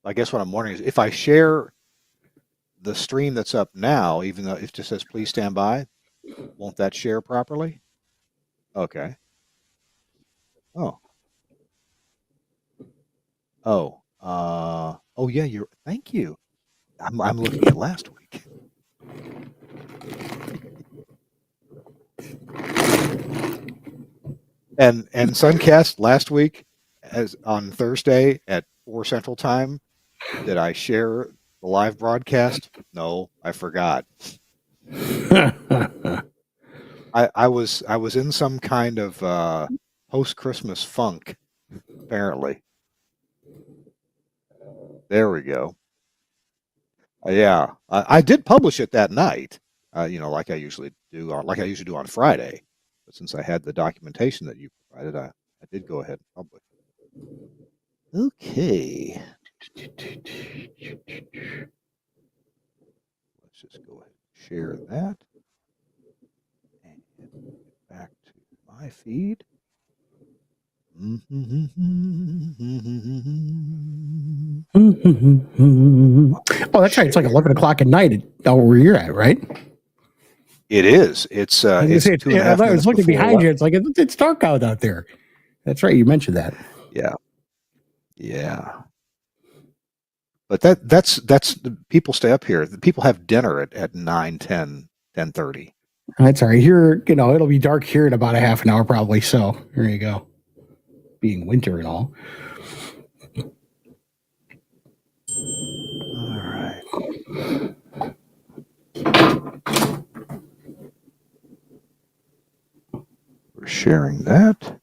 I guess what I'm wondering is if I share the stream that's up now, even though it just says please stand by, won't that share properly? Okay. Oh. Oh. Oh yeah, thank you. I'm looking at last week. And Suncast last week, as on Thursday at 4 Central Time, did I share the live broadcast? No, I forgot. I was in some kind of post-Christmas funk, apparently. There we go. Yeah, I did publish it that night, like I usually do, on Friday. But since I had the documentation that you provided, I did go ahead and publish. Okay. Let's just go ahead and share that. And get back to my feed. Oh, that's right. It's like 11 o'clock at night where you're at, right? It is. It's 2.5 minutes I was looking behind 11. you. It's like it's dark out there. That's right. You mentioned that. Yeah. But that's people stay up here. People have dinner at 9, 10, 10:30. That's all right. Here, it'll be dark here in about a half an hour probably. So here you go. Being winter and all. All right. We're sharing that.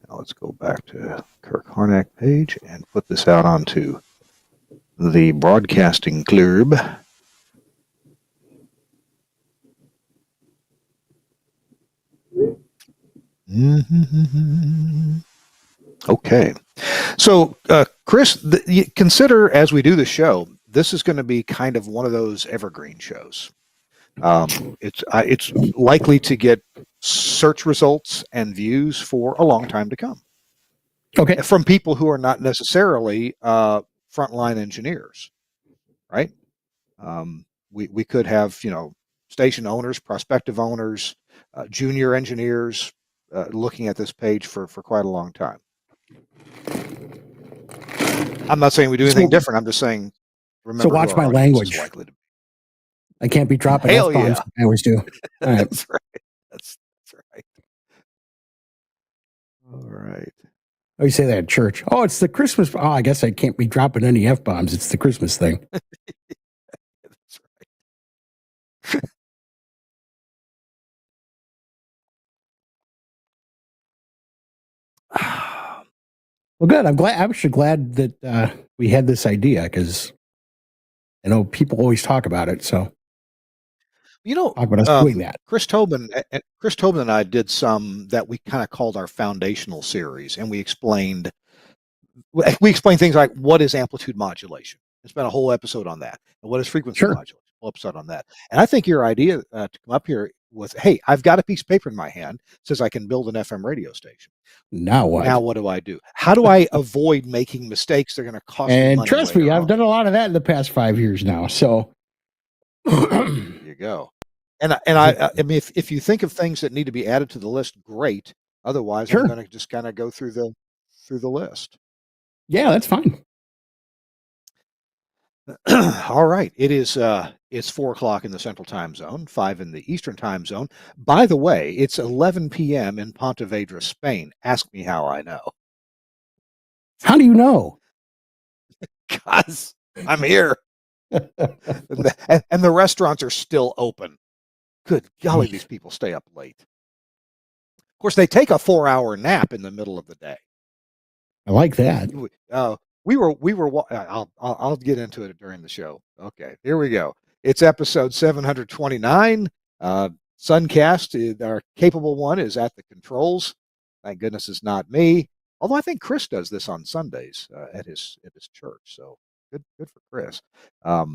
Now let's go back to Kirk Harnack page and put this out onto the Broadcasting Club. Okay. So, Chris, consider as we do the show, this is going to be kind of one of those evergreen shows. It's likely to get search results and views for a long time to come. Okay. From people who are not necessarily frontline engineers, right? We could have, station owners, prospective owners, junior engineers looking at this page for quite a long time. I'm not saying we do anything different. I'm just saying, remember. So watch my language. Likely to be. I can't be dropping F-bombs. Yeah. I always do. All right. That's right. That's right. All right. Oh, you say that at church. Oh, it's the Christmas. Oh, I guess I can't be dropping any F-bombs. It's the Christmas thing. That's right. Well, good. I'm actually glad that we had this idea because I know people always talk about it. So, talk about us doing that. Chris Tobin and I did some that we kind of called our foundational series, and we explained things like what is amplitude modulation. It's been a whole episode on that, and what is frequency modulation. Whole episode on that. And I think your idea to come up here was, hey, I've got a piece of paper in my hand that says I can build an FM radio station. Now what? Now what do I do? How do I avoid making mistakes that are going to cost me money? And trust me, I've done a lot of that in the past 5 years now. So there you go. And I mean, if you think of things that need to be added to the list, great. Otherwise, I'm going to just kind of go through the list. Yeah, that's fine. All right. It is it's 4 o'clock in the Central Time Zone, 5 in the Eastern Time Zone. By the way, it's 11 p.m. in Pontevedra, Spain. Ask me how I know. How do you know? Because I'm here. and the restaurants are still open. Good golly, these people stay up late. Of course, they take a 4-hour nap in the middle of the day. I like that. We were. I'll get into it during the show. Okay, here we go. It's episode 729. Suncast, our capable one, is at the controls. Thank goodness it's not me. Although I think Chris does this on Sundays at his church. So good for Chris. I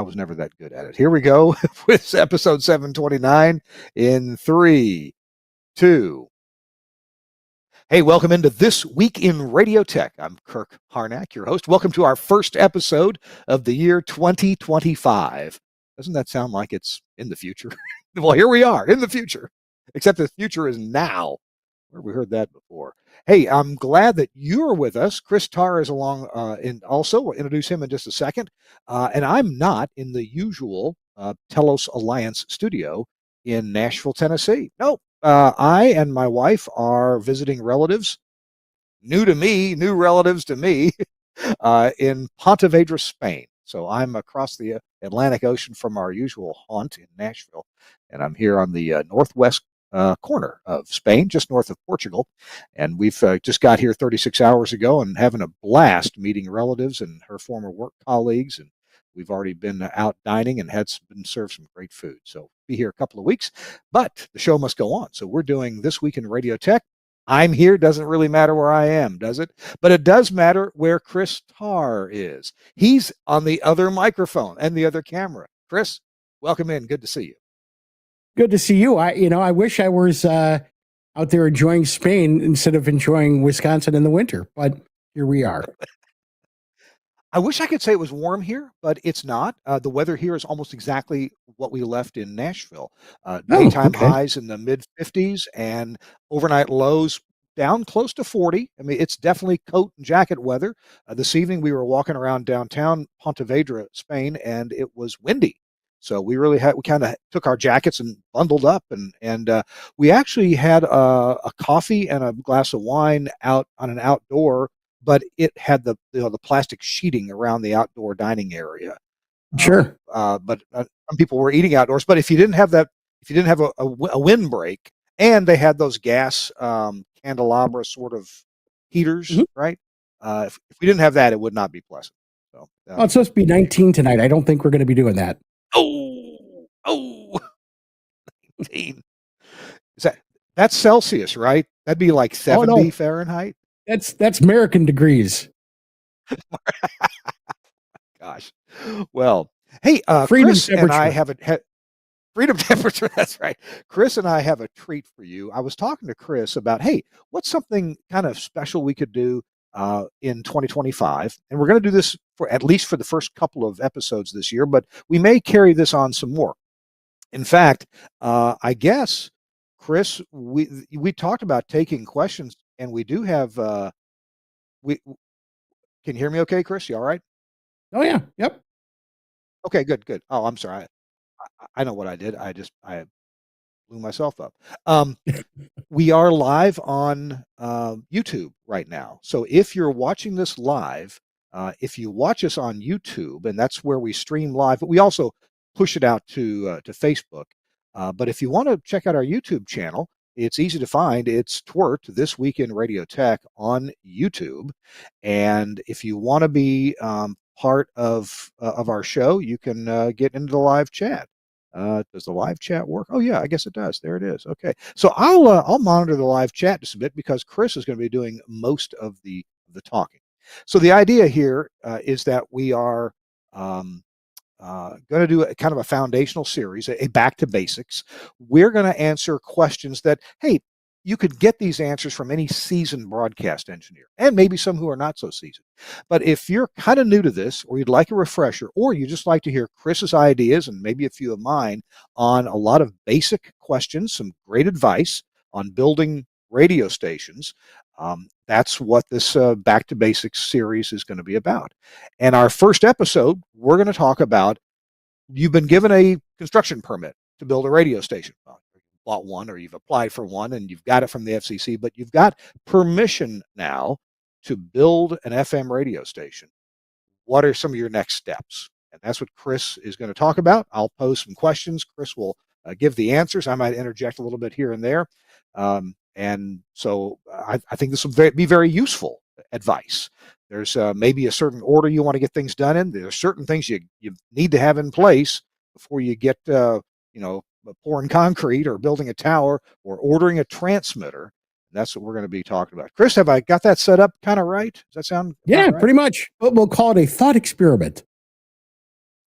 was never that good at it. Here we go with episode 729 in 3, 2. Hey, welcome into This Week in Radio Tech. I'm Kirk Harnack, your host. Welcome to our first episode of the year 2025. Doesn't that sound like it's in the future? Well, here we are in the future, except the future is now. Where have we heard that before? Hey, I'm glad that you're with us. Chris Tarr is along, and also we'll introduce him in just a second. And I'm not in the usual Telos Alliance studio in Nashville, Tennessee. Nope. I and my wife are visiting relatives, new to me, new relatives to me, in Pontevedra, Spain. So I'm across the Atlantic Ocean from our usual haunt in Nashville, and I'm here on the northwest corner of Spain, just north of Portugal. And we've just got here 36 hours ago and having a blast meeting relatives and her former work colleagues. And we've already been out dining and been served some great food. So be here a couple of weeks, but the show must go on. So we're doing This Week in Radio Tech. I'm here. Doesn't really matter where I am, does it? But it does matter where Chris Tarr is. He's on the other microphone and the other camera. Chris, welcome in. Good to see you. Good to see you. I wish I was out there enjoying Spain instead of enjoying Wisconsin in the winter, but here we are. I wish I could say it was warm here, but it's not. The weather here is almost exactly what we left in Nashville. Daytime highs in the mid 50s and overnight lows down close to 40. I mean, it's definitely coat and jacket weather. This evening, we were walking around downtown Pontevedra, Spain, and it was windy. So we kind of took our jackets and bundled up, and we actually had a coffee and a glass of wine out on an outdoor, but it had the plastic sheeting around the outdoor dining area. Sure. But some people were eating outdoors. But if you didn't have that, if you didn't have a windbreak, and they had those gas candelabra sort of heaters, right? If we didn't have that, it would not be pleasant. So, it's supposed to be 19 tonight. I don't think we're going to be doing that. Oh, 19. That's Celsius, right? That'd be like 70 Fahrenheit. That's American degrees. Gosh. Well, hey, Chris and I have freedom temperature. That's right. Chris and I have a treat for you. I was talking to Chris about, hey, what's something kind of special we could do in 2025? And we're going to do this for at least for the first couple of episodes this year, but we may carry this on some more. In fact, I guess, Chris, we talked about taking questions, and we do have. We can you hear me? Okay, Chris, you all right? Oh yeah, yep. Okay, good. Oh, I'm sorry. I know what I did. I blew myself up. We are live on YouTube right now. So if you're watching this live, if you watch us on YouTube, and that's where we stream live, but we also push it out to Facebook. But if you want to check out our YouTube channel, it's easy to find. It's TWiRT, This Week in Radio Tech, on YouTube. And if you want to be part of our show, you can get into the live chat. Does the live chat work? Oh yeah, I guess it does. There it is. Okay, so I'll monitor the live chat just a bit because Chris is going to be doing most of the talking. So the idea here is that we are going to do a kind of a foundational series, a back to basics. We're going to answer questions that, hey, you could get these answers from any seasoned broadcast engineer, and maybe some who are not so seasoned. But if you're kind of new to this, or you'd like a refresher, or you just like to hear Chris's ideas and maybe a few of mine on a lot of basic questions, some great advice on building radio stations, that's what this Back to Basics series is going to be about. And our first episode, we're going to talk about, you've been given a construction permit to build a radio station. Bought one, or you've applied for one and you've got it from the FCC, but you've got permission now to build an FM radio station. What are some of your next steps? And that's what Chris is going to talk about. I'll pose some questions. Chris will give the answers. I might interject a little bit here and there. And so I think this will be very useful advice. There's maybe a certain order you want to get things done in. There are certain things you need to have in place before you get, pouring concrete or building a tower or ordering a transmitter. That's what we're going to be talking about. Chris, have I got that set up kind of right? Does that sound right? Pretty much. But we'll call it a thought experiment.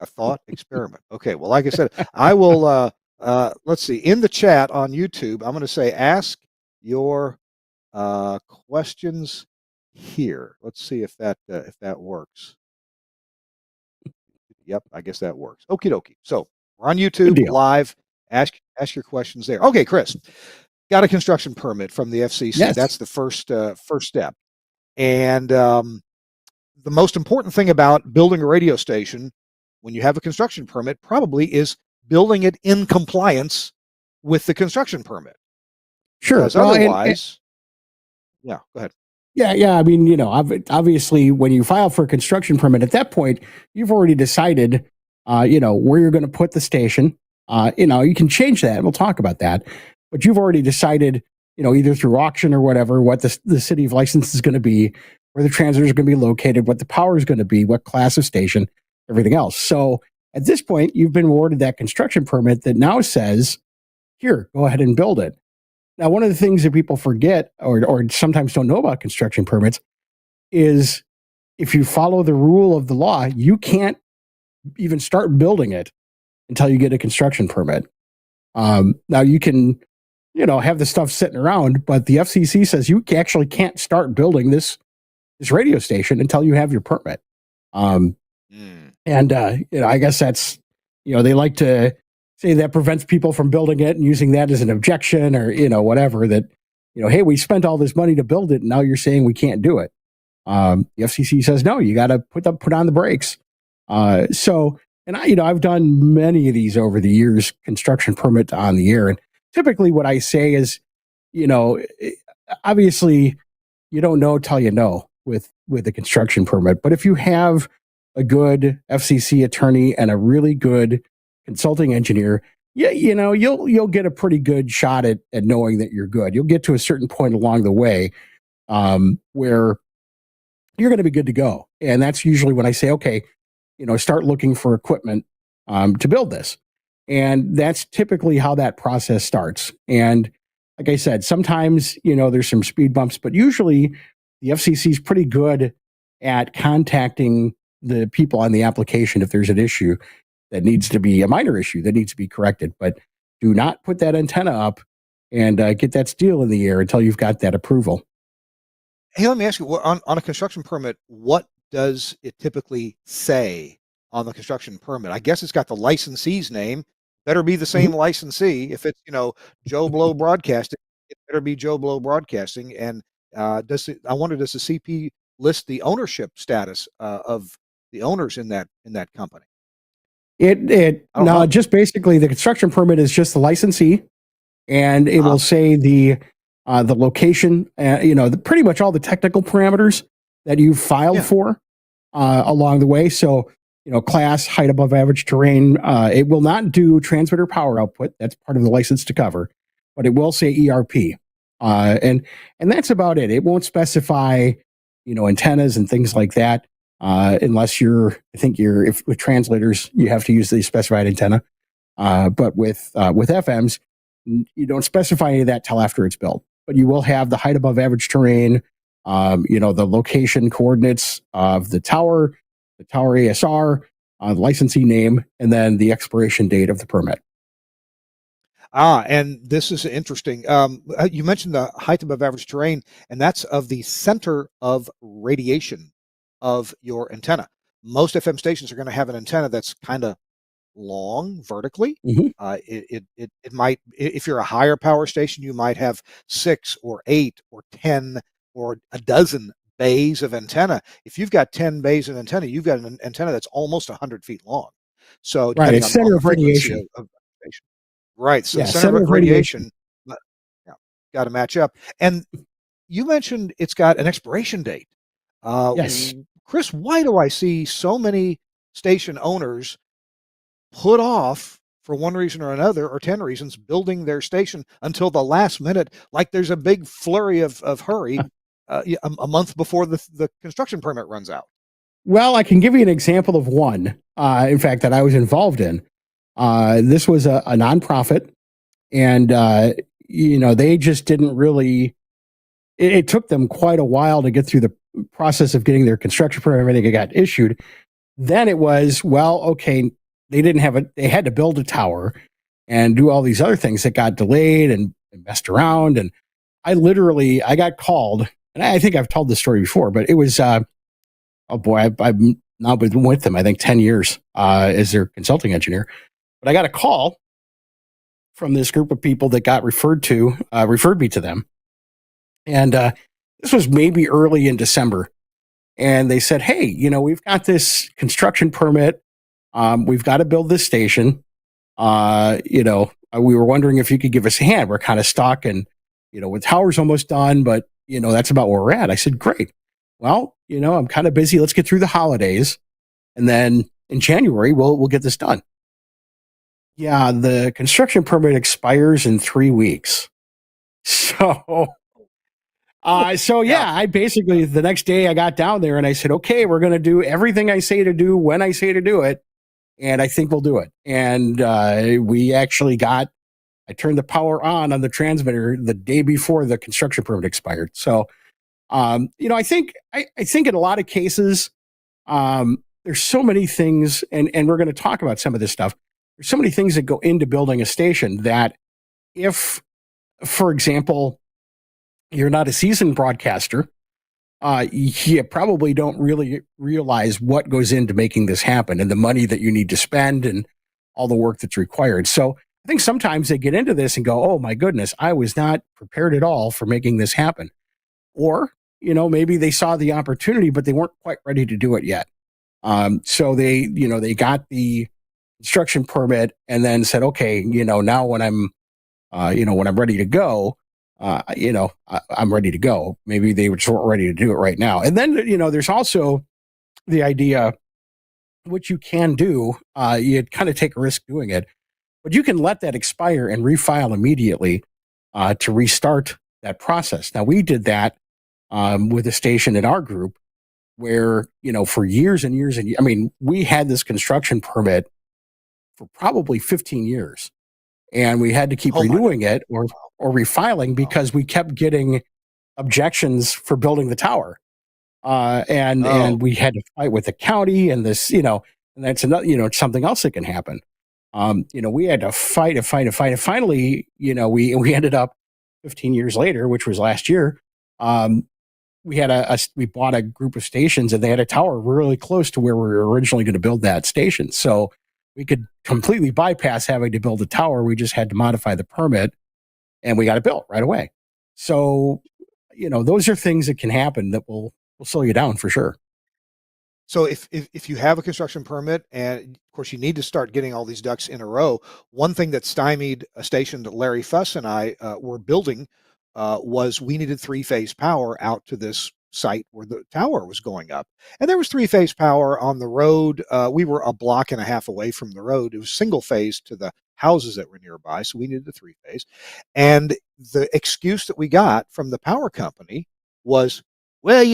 A thought experiment. Okay. Well, like I said, I will, let's see, in the chat on YouTube, I'm going to say, ask your questions here. Let's see if that works. Yep, I guess that works. Okie dokie. So we're on Good YouTube deal. live. Ask your questions there. Okay, Chris, got a construction permit from the FCC. Yes. That's the first step. And the most important thing about building a radio station when you have a construction permit probably is building it in compliance with the construction permit. Sure. Because Well, otherwise, yeah, go ahead. yeah. I mean, obviously, when you file for a construction permit, at that point, you've already decided, where you're going to put the station. You can change that, and we'll talk about that. But you've already decided, either through auction or whatever, what the city of license is going to be, where the transmitter is going to be located, what the power is going to be, what class of station, everything else. So at this point, you've been awarded that construction permit that now says, here, go ahead and build it. Now, one of the things that people forget or sometimes don't know about construction permits is if you follow the rule of the law, you can't even start building it until you get a construction permit. Now, you can, have the stuff sitting around, but the FCC says you actually can't start building this radio station until you have your permit. And I guess that's, they like to say that prevents people from building it and using that as an objection or, whatever that, hey, we spent all this money to build it. And now you're saying we can't do it. The FCC says, no, you got to put on the brakes. And I've done many of these over the years, construction permit on the air. And typically what I say is, obviously you don't know till you know with a construction permit. But if you have a good FCC attorney and a really good consulting engineer, you'll get a pretty good shot at knowing that you're good. You'll get to a certain point along the way where you're going to be good to go. And that's usually when I say, okay, start looking for equipment to build this. And that's typically how that process starts. And like I said, sometimes, there's some speed bumps, but usually the FCC is pretty good at contacting the people on the application if there's an issue that needs to be a minor issue that needs to be corrected. But do not put that antenna up and get that steel in the air until you've got that approval. Hey, let me ask you, on a construction permit, what does it typically say on the construction permit? I guess it's got the licensee's name. Better be the same licensee. If it's, Joe Blow Broadcasting, it better be Joe Blow Broadcasting. And I wonder, does the CP list the ownership status of the owners in that company? Just basically the construction permit is just the licensee, and it will say the location, pretty much all the technical parameters that you filed for along the way. So, class, height above average terrain. It will not do transmitter power output. That's part of the license to cover, but it will say ERP. And that's about it. It won't specify, antennas and things like that. Unless if with translators, you have to use the specified antenna. But with FMs, you don't specify any of that till after it's built. But you will have the height above average terrain, the location coordinates of the tower ASR, the licensee name, and then the expiration date of the permit. And this is interesting. You mentioned the height above average terrain, and that's of the center of radiation of your antenna. Most FM stations are going to have an antenna that's kind of long vertically. It might, if you're a higher power station, you might have 6 or 8 or 10 or a dozen bays of antenna. If you've got 10 bays of antenna, you've got an antenna that's almost 100 feet long. So depending on the frequency of radiation. Right. So center of radiation, got to match up. And you mentioned it's got an expiration date. Yes. Chris, why do I see so many station owners put off for one reason or another, or 10 reasons, building their station until the last minute, like there's a big flurry of hurry a month before the construction permit runs out? Well, I can give you an example of one, in fact, that I was involved in. This was a nonprofit, and, they just didn't really, it took them quite a while to get through the process of getting their construction permit. Everything got issued. Then it was, okay, they had to build a tower and do all these other things that got delayed and messed around. And I literally, I got called, and I think I've told this story before, but it was, oh boy, I've now been with them, I think 10 years as their consulting engineer. But I got a call from this group of people that got referred me to them. And this was maybe early in December. And they said, hey, we've got this construction permit. We've got to build this station. We were wondering if you could give us a hand. We're kind of stuck and, with towers almost done, but, that's about where we're at. I said, great. Well, I'm kind of busy. Let's get through the holidays. And then in January, we'll get this done. Yeah, the construction permit expires in 3 weeks. So, I basically, the next day I got down there and I said, okay, we're going to do everything I say to do when I say to do it. And I think we'll do it. And we actually I turned the power on the transmitter the day before the construction permit expired. So, I think in a lot of cases, there's so many things, and we're going to talk about some of this stuff. There's so many things that go into building a station that if, for example, you're not a seasoned broadcaster, you probably don't really realize what goes into making this happen and the money that you need to spend and all the work that's required. So I think sometimes they get into this and go, oh my goodness, I was not prepared at all for making this happen. Or, maybe they saw the opportunity, but they weren't quite ready to do it yet. So they got the construction permit and then said, okay, now when I'm ready to go, I'm ready to go. Maybe they just weren't ready to do it right now. And then, there's also the idea, which you can do, you kind of take a risk doing it, but you can let that expire and refile immediately to restart that process. Now, we did that with a station in our group where, for years and years and years, we had this construction permit for probably 15 years and we had to keep renewing it or refiling because we kept getting objections for building the tower. And we had to fight with the county and this, and that's another, something else that can happen. We had to fight and fight and fight. And finally, we ended up 15 years later, which was last year. We bought a group of stations and they had a tower really close to where we were originally going to build that station. So we could completely bypass having to build a tower. We just had to modify the permit and we got it built right away. So, those are things that can happen that will slow you down for sure. So if you have a construction permit, and of course you need to start getting all these ducks in a row, one thing that stymied a station that Larry Fuss and I were building was we needed 3-phase power out to this site where the tower was going up. And there was 3-phase power on the road. We were a block and a half away from the road. It was single phase to the houses that were nearby. So we needed the 3-phase. And the excuse that we got from the power company was, well,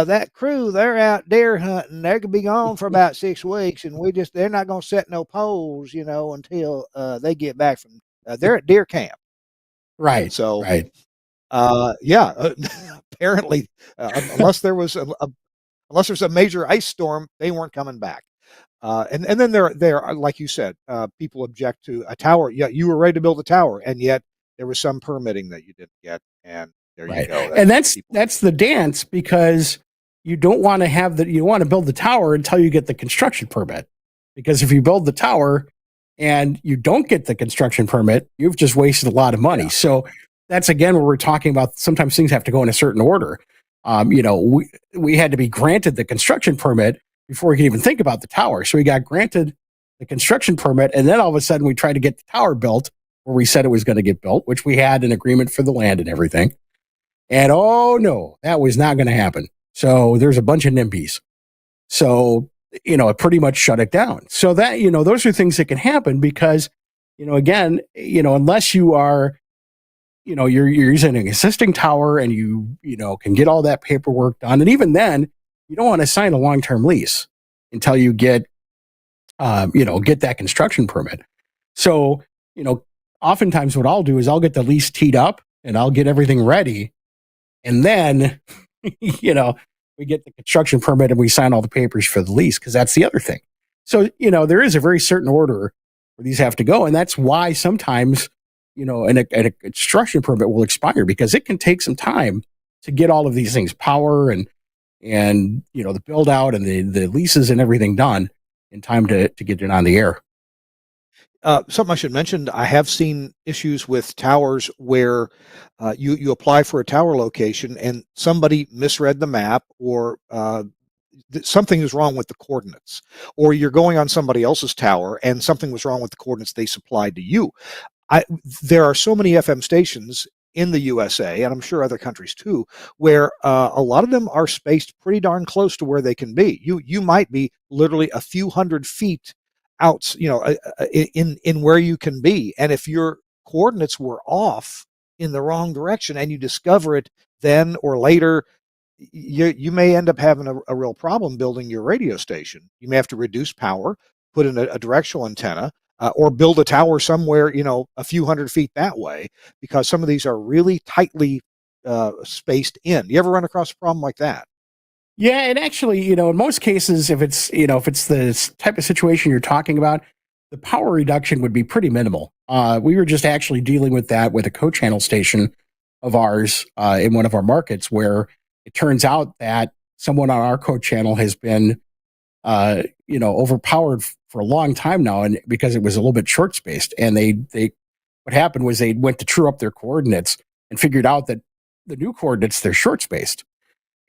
that crew, they're out deer hunting. They're going to be gone for about 6 weeks. And they're not going to set no poles, until they get back from, they're at deer camp. Right. So, right. Apparently, unless there's a major ice storm, they weren't coming back. And then there, like you said, people object to a tower. Yeah, you were ready to build a tower, and yet there was some permitting that you didn't get, and there you go. And that's the dance, because you don't want to you want to build the tower until you get the construction permit, because if you build the tower and you don't get the construction permit, you've just wasted a lot of money. Yeah. So that's again where we're talking about sometimes things have to go in a certain order. We had to be granted the construction permit before we could even think about the tower. So we got granted the construction permit, and then all of a sudden we tried to get the tower built where we said it was going to get built, which we had an agreement for the land and everything. And oh no, that was not going to happen. So there's a bunch of NIMBYs. So, it pretty much shut it down. So that, those are things that can happen because, again, unless you are, you're using an existing tower and you can get all that paperwork done. And even then, you don't want to sign a long-term lease until you get that construction permit. So, oftentimes what I'll do is I'll get the lease teed up and I'll get everything ready. And then, we get the construction permit and we sign all the papers for the lease, because that's the other thing. So, there is a very certain order where these have to go. And that's why sometimes and a construction permit will expire, because it can take some time to get all of these things, power and the build out and the leases and everything done in time to get it on the air. Something I should mention, I have seen issues with towers where you apply for a tower location and somebody misread the map, or something is wrong with the coordinates, or you're going on somebody else's tower and something was wrong with the coordinates they supplied to you. There are so many FM stations in the USA, and I'm sure other countries too, where a lot of them are spaced pretty darn close to where they can be. You might be literally a few hundred feet out, in where you can be, and if your coordinates were off in the wrong direction and you discover it then or later, you may end up having a real problem building your radio station. You may have to reduce power, put in a directional antenna, or build a tower somewhere, a few hundred feet that way, because some of these are really tightly spaced in. You ever run across a problem like that? Yeah, and actually, in most cases, if it's the type of situation you're talking about, the power reduction would be pretty minimal. We were just actually dealing with that with a co-channel station of ours in one of our markets, where it turns out that someone on our co-channel has been, overpowered for a long time now, and because it was a little bit short spaced, and they what happened was they went to true up their coordinates and figured out that the new coordinates, they're short spaced.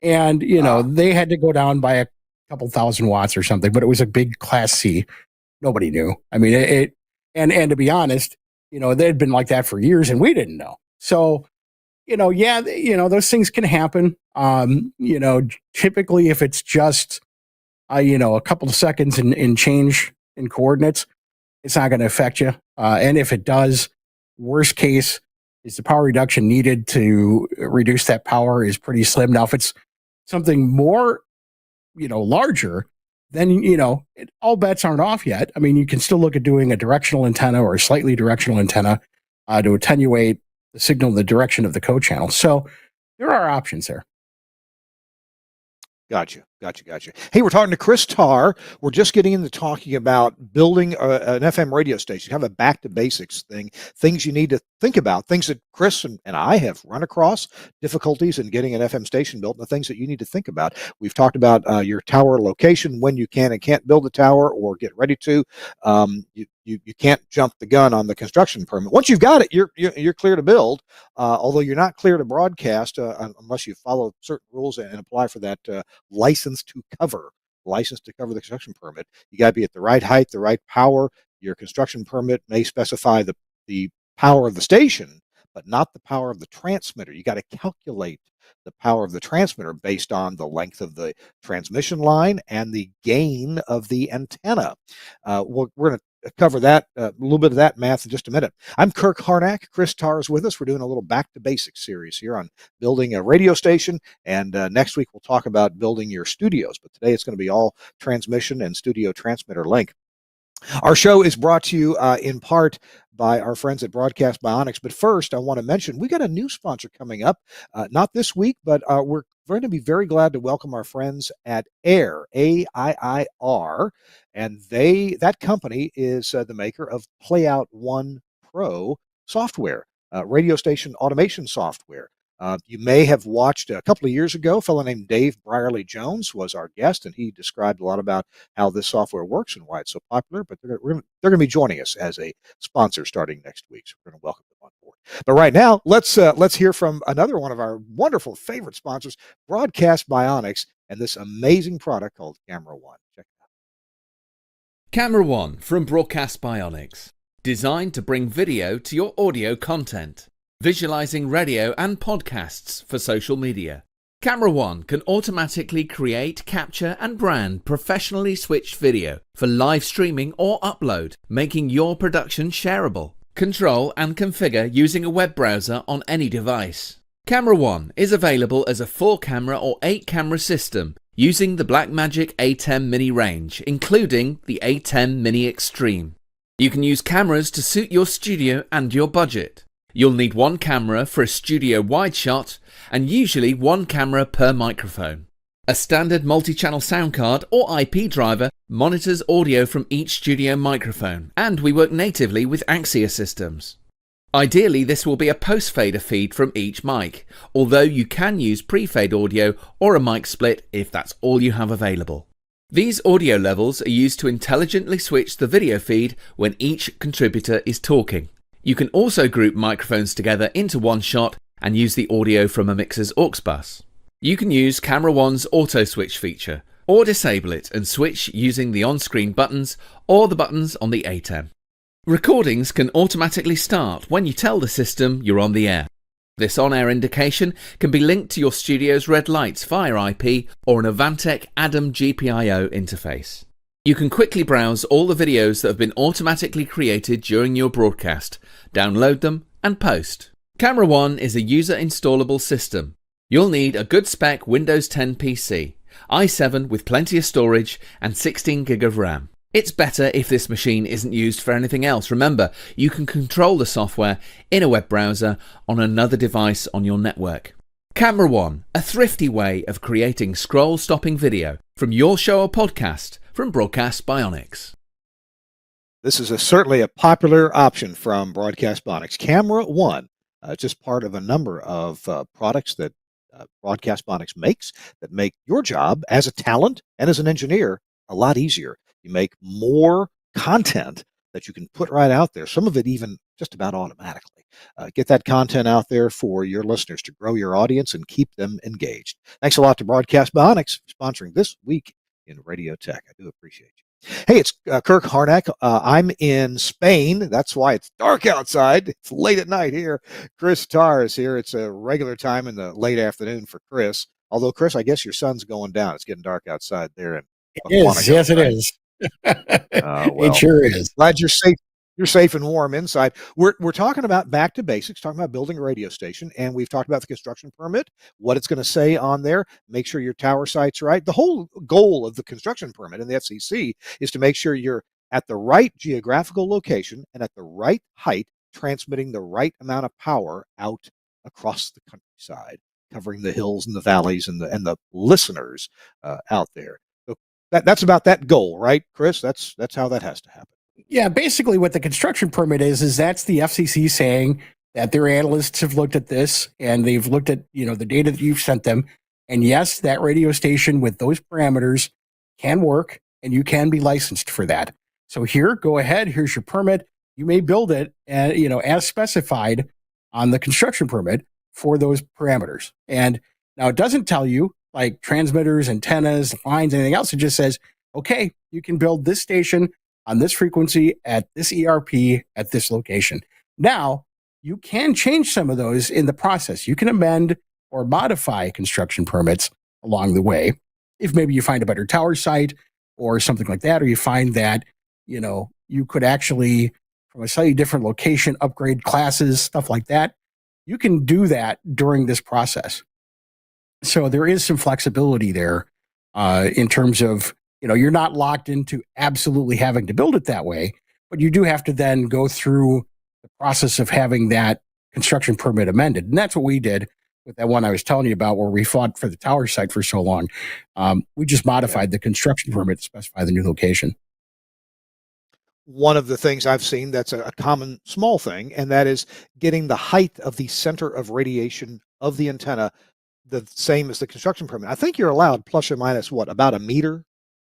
And, they had to go down by a couple thousand watts or something, but it was a big Class C. Nobody knew. I mean, and to be honest, they had been like that for years and we didn't know. So, those things can happen. Typically if it's just, a couple of seconds in change in coordinates, it's not going to affect you. And if it does, worst case is the power reduction needed to reduce that power is pretty slim. Now, if it's something more, larger, then, all bets aren't off yet. I mean, you can still look at doing a directional antenna or a slightly directional antenna to attenuate the signal in the direction of the co-channel. So there are options there. Gotcha. Hey, we're talking to Chris Tarr. We're just getting into talking about building an FM radio station, kind of a back to basics thing, things you need to think about, things that Chris and I have run across, difficulties in getting an FM station built, and the things that you need to think about. We've talked about your tower location, when you can and can't build a tower or get ready to. You can't jump the gun on the construction permit. Once you've got it, you're clear to build, although you're not clear to broadcast unless you follow certain rules and apply for that license to cover the construction permit. You got to be at the right height, the right power. Your construction permit may specify the power of the station, but not the power of the transmitter. You got to calculate the power of the transmitter based on the length of the transmission line and the gain of the antenna. We're going to cover that, a little bit of that math in just a minute. I'm Kirk Harnack. Chris Tarr is with us. We're doing a little back to basics series here on building a radio station. And next week, we'll talk about building your studios. But today, it's going to be all transmission and studio transmitter link. Our show is brought to you in part by our friends at Broadcast Bionics. But first, I want to mention we got a new sponsor coming up, not this week, but we're going to be very glad to welcome our friends at AIR, AIIR. And that company is the maker of Playout One Pro software, radio station automation software. You may have watched a couple of years ago, a fellow named Dave Brierly Jones was our guest, and he described a lot about how this software works and why it's so popular. But they're going to be joining us as a sponsor starting next week, so we're going to welcome them on board. But right now, let's hear from another one of our wonderful favorite sponsors, Broadcast Bionics, and this amazing product called Camera One. Check it out. Camera One from Broadcast Bionics, designed to bring video to your audio content. Visualizing radio and podcasts for social media. Camera One can automatically create, capture and brand professionally switched video for live streaming or upload, making your production shareable. Control and configure using a web browser on any device. Camera One is available as a 4-camera or 8-camera system using the Blackmagic A10 Mini range, including the A10 Mini Extreme. You can use cameras to suit your studio and your budget. You'll need one camera for a studio wide shot and usually one camera per microphone. A standard multi-channel sound card or IP driver monitors audio from each studio microphone, and we work natively with Axia systems. Ideally, this will be a post-fader feed from each mic, although you can use pre-fade audio or a mic split if that's all you have available. These audio levels are used to intelligently switch the video feed when each contributor is talking. You can also group microphones together into one shot and use the audio from a mixer's aux bus. You can use Camera One's auto switch feature, or disable it and switch using the on-screen buttons or the buttons on the ATEM. Recordings can automatically start when you tell the system you're on the air. This on-air indication can be linked to your studio's red lights via IP or an Avantec ADAM GPIO interface. You can quickly browse all the videos that have been automatically created during your broadcast, download them and post. Camera One is a user-installable system. You'll need a good spec Windows 10 PC, i7 with plenty of storage and 16 gig of RAM. It's better if this machine isn't used for anything else. Remember, you can control the software in a web browser on another device on your network. Camera One, a thrifty way of creating scroll-stopping video from your show or podcast from Broadcast Bionics. This is certainly a popular option from Broadcast Bionics. Camera One, just part of a number of products that Broadcast Bionics makes that make your job as a talent and as an engineer a lot easier. You make more content that you can put right out there, some of it even just about automatically. Get that content out there for your listeners to grow your audience and keep them engaged. Thanks a lot to Broadcast Bionics for sponsoring This Week in Radio Tech. I do appreciate you. Hey, it's Kirk Harnack. I'm in Spain. That's why it's dark outside. It's late at night here. Chris Tarr is here. It's a regular time in the late afternoon for Chris. Although, Chris, I guess your sun's going down. It's getting dark outside there. It is. Yes, it is. Well, it sure is. Glad you're safe. You're safe and warm inside. We're talking about back to basics, talking about building a radio station, and we've talked about the construction permit, what it's going to say on there. Make sure your tower site's right. The whole goal of the construction permit in the FCC is to make sure you're at the right geographical location and at the right height, transmitting the right amount of power out across the countryside, covering the hills and the valleys and the listeners out there. So that's about that goal, right, Chris? That's how that has to happen. Yeah, basically what the construction permit is that's the FCC saying that their analysts have looked at this and they've looked at, the data that you've sent them. And yes, that radio station with those parameters can work and you can be licensed for that. So here, go ahead. Here's your permit. You may build it, as specified on the construction permit for those parameters. And now it doesn't tell you like transmitters, antennas, lines, anything else. It just says, okay, you can build this station on this frequency at this ERP at this location. Now, you can change some of those in the process. You can amend or modify construction permits along the way. If maybe you find a better tower site or something like that, or you find that, you could actually, from a slightly different location, upgrade classes, stuff like that. You can do that during this process. So there is some flexibility there in terms of, you're not locked into absolutely having to build it that way, but you do have to then go through the process of having that construction permit amended. And that's what we did with that one I was telling you about where we fought for the tower site for so long. We just modified the construction permit to specify the new location. One of the things I've seen that's a common small thing, and that is getting the height of the center of radiation of the antenna the same as the construction permit. I think you're allowed plus or minus about a meter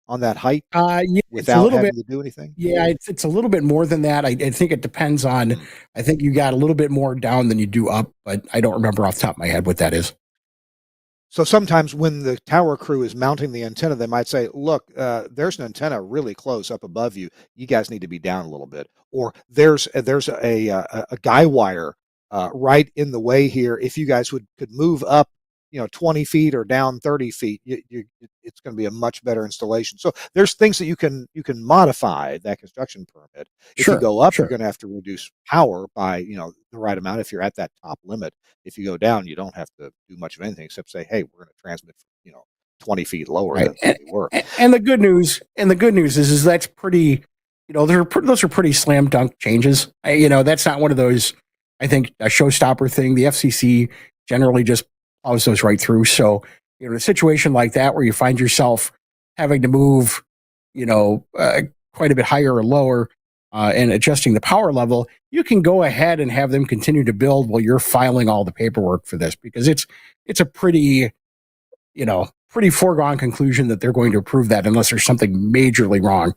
on that height Yeah, without having to do anything? Yeah, it's a little bit more than that. I think it depends on, I think you got a little bit more down than you do up, but I don't remember off the top of my head what that is. So sometimes when the tower crew is mounting the antenna, they might say, look, there's an antenna really close up above you. You guys need to be down a little bit. Or there's a guy wire right in the way here. If you guys could move up 20 feet or down 30 feet, it's going to be a much better installation. So there's things that you can modify that construction permit. If you go up, you're going to have to reduce power by, the right amount if you're at that top limit. If you go down, you don't have to do much of anything except say, hey, we're going to transmit, 20 feet lower than we were. And the good news is that's pretty, those are pretty slam dunk changes. That's not one of those, I think, a showstopper thing. The FCC generally just plows those right through. So, a situation like that where you find yourself having to move, quite a bit higher or lower, and adjusting the power level, you can go ahead and have them continue to build while you're filing all the paperwork for this, because it's a pretty, pretty foregone conclusion that they're going to approve that unless there's something majorly wrong.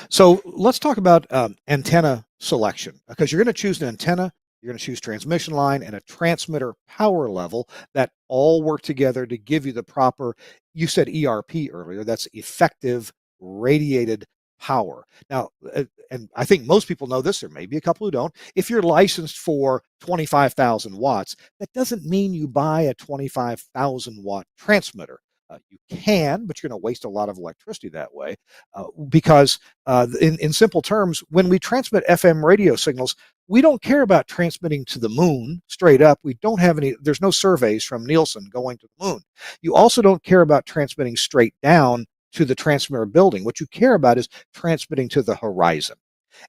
So let's talk about antenna selection, because you're going to choose an antenna, you're going to choose transmission line and a transmitter power level that all work together to give you the proper, you said ERP earlier, that's effective radiated power. Now, and I think most people know this, there may be a couple who don't. If you're licensed for 25,000 watts, that doesn't mean you buy a 25,000 watt transmitter. You can, but you're going to waste a lot of electricity that way, because in simple terms, when we transmit FM radio signals, we don't care about transmitting to the moon straight up. We don't have any, there's no surveys from Nielsen going to the moon. You also don't care about transmitting straight down to the transmitter building. What you care about is transmitting to the horizon.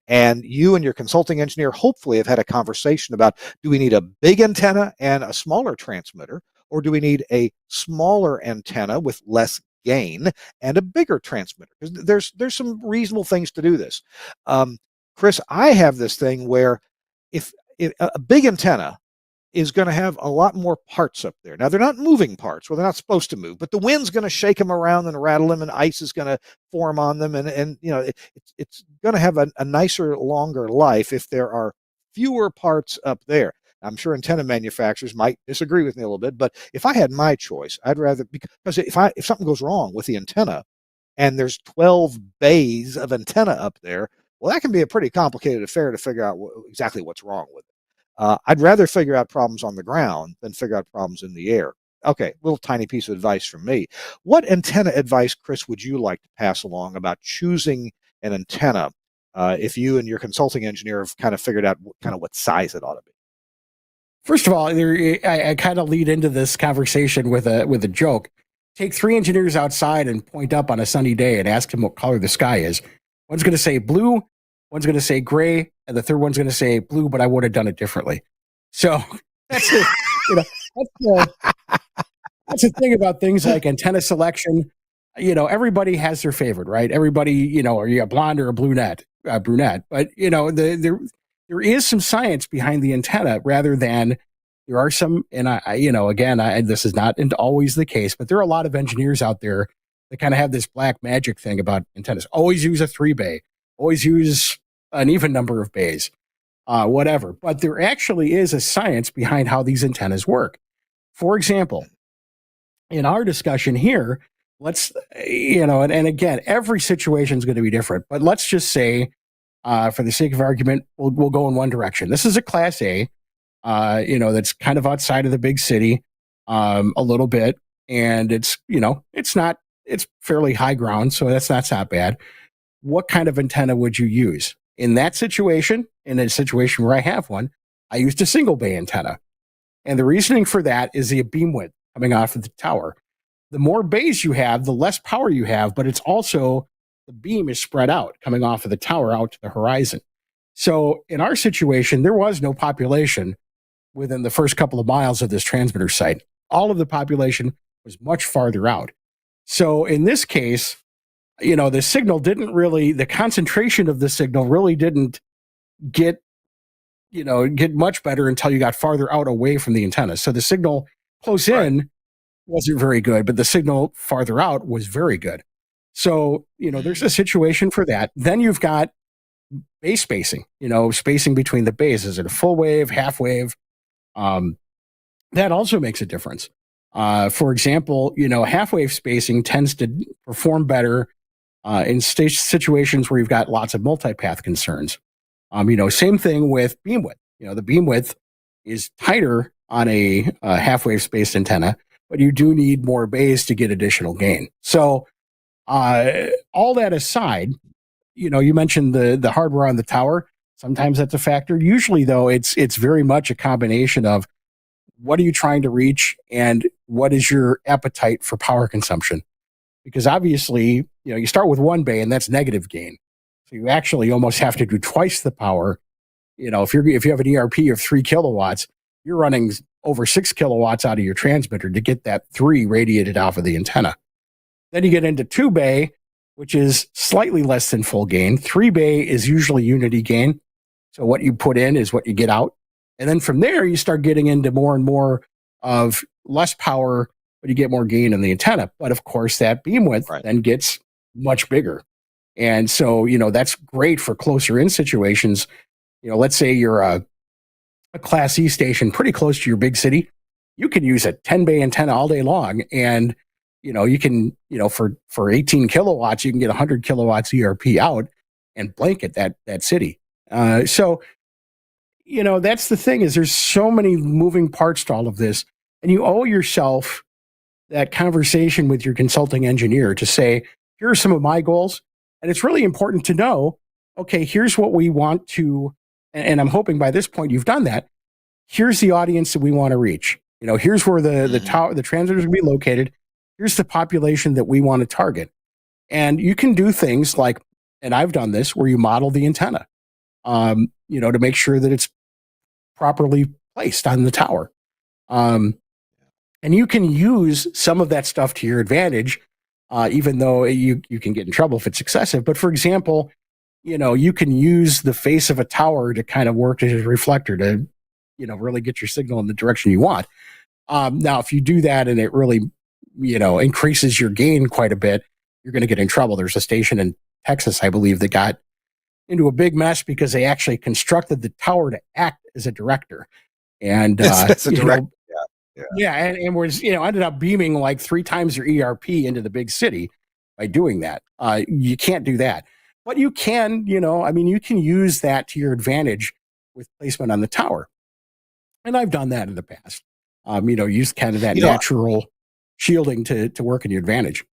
And you and your consulting engineer hopefully have had a conversation about, do we need a big antenna and a smaller transmitter, or do we need a smaller antenna with less gain and a bigger transmitter? Because there's some reasonable things to do this. Chris, I have this thing where if a big antenna is going to have a lot more parts up there. Now, they're not moving parts. Well, they're not supposed to move, but the wind's going to shake them around and rattle them, and ice is going to form on them. And it's going to have a nicer, longer life if there are fewer parts up there. I'm sure antenna manufacturers might disagree with me a little bit, but if I had my choice, I'd rather, because if something goes wrong with the antenna and there's 12 bays of antenna up there, well, that can be a pretty complicated affair to figure out exactly what's wrong with it. I'd rather figure out problems on the ground than figure out problems in the air. Okay, little tiny piece of advice from me. What antenna advice, Chris, would you like to pass along about choosing an antenna if you and your consulting engineer have kind of figured out what size it ought to be? First of all, I kind of lead into this conversation with a joke. Take 3 engineers outside and point up on a sunny day and ask them what color the sky is. One's going to say blue, one's going to say gray, and the third one's going to say blue, but I would have done it differently. So that's that's the thing about things like antenna selection. Everybody has their favorite, right? Everybody, are you a blonde or a brunette? But there is some science behind the antenna, rather than there are some. And this is not always the case, but there are a lot of engineers out there that kind of have this black magic thing about antennas. Always use a 3-bay. Always use an even number of bays. Whatever. But there actually is a science behind how these antennas work. For example, in our discussion here, let's, and again, every situation is going to be different, but let's just say, for the sake of argument, we'll go in one direction. This is a Class A, that's kind of outside of the big city, a little bit, and it's fairly high ground, so that's not bad. What kind of antenna would you use? In that situation, in a situation where I have one, I used a single bay antenna. And the reasoning for that is the beam width coming off of the tower. The more bays you have, the less power you have, but it's also the beam is spread out coming off of the tower out to the horizon. So in our situation, there was no population within the first couple of miles of this transmitter site. All of the population was much farther out. So in this case, the signal didn't really, the concentration of the signal really didn't get much better until you got farther out away from the antenna. So the signal close in wasn't very good, but the signal farther out was very good. So, there's a situation for that. Then you've got base spacing, spacing between the bays. Is it a full wave, half wave? That also makes a difference. For example, half wave spacing tends to perform better in situations where you've got lots of multipath concerns. Same thing with beam width. The beam width is tighter on a half wave spaced antenna, but you do need more bays to get additional gain. So all that aside, you mentioned the hardware on the tower. Sometimes that's a factor. Usually, though, it's very much a combination of what are you trying to reach and what is your appetite for power consumption. Because obviously, you start with 1 bay and that's negative gain. So you actually almost have to do twice the power. If you have an ERP of 3 kilowatts, you're running over 6 kilowatts out of your transmitter to get that 3 radiated off of the antenna. Then you get into 2 bay, which is slightly less than full gain. 3-bay is usually unity gain. So what you put in is what you get out. And then from there, you start getting into more and more of less power, but you get more gain in the antenna. But of course, that beam width Right. then gets much bigger. And so, that's great for closer in situations. Let's say you're a Class E station pretty close to your big city. You can use a 10-bay antenna all day long. And, you can, for 18 kilowatts, you can get 100 kilowatts ERP out and blanket that city. So, that's the thing is there's so many moving parts to all of this. And you owe yourself that conversation with your consulting engineer to say, here are some of my goals. And it's really important to know, okay, here's what we want to, and I'm hoping by this point you've done that. Here's the audience that we want to reach. Here's where the transmitters will be located. Here's the population that we want to target. And you can do things like, and I've done this, where you model the antenna, to make sure that it's properly placed on the tower. And you can use some of that stuff to your advantage, even though you can get in trouble if it's excessive. But for example, you can use the face of a tower to kind of work as a reflector to, really get your signal in the direction you want. Now, if you do that and it really, increases your gain quite a bit, you're going to get in trouble. There's a station in Texas, I believe, that got into a big mess because they actually constructed the tower to act as a director. And That's a direct. yeah, and was ended up beaming like 3 times your ERP into the big city by doing that. You can't do that, but you can, you can use that to your advantage with placement on the tower. And I've done that in the past. Use kind of that natural shielding to work in your advantage.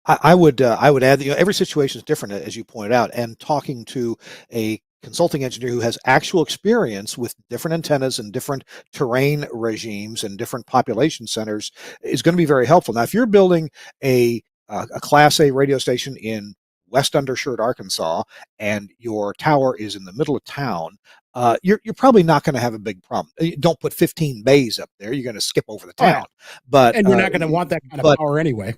I would add that every situation is different, as you pointed out, and talking to a consulting engineer who has actual experience with different antennas and different terrain regimes and different population centers is going to be very helpful. Now, if you're building a Class A radio station in West Undershirt, Arkansas, and your tower is in the middle of town, you're probably not going to have a big problem. Don't put 15 bays up there; you're going to skip over the town. But and you're not going to want that kind of power anyway.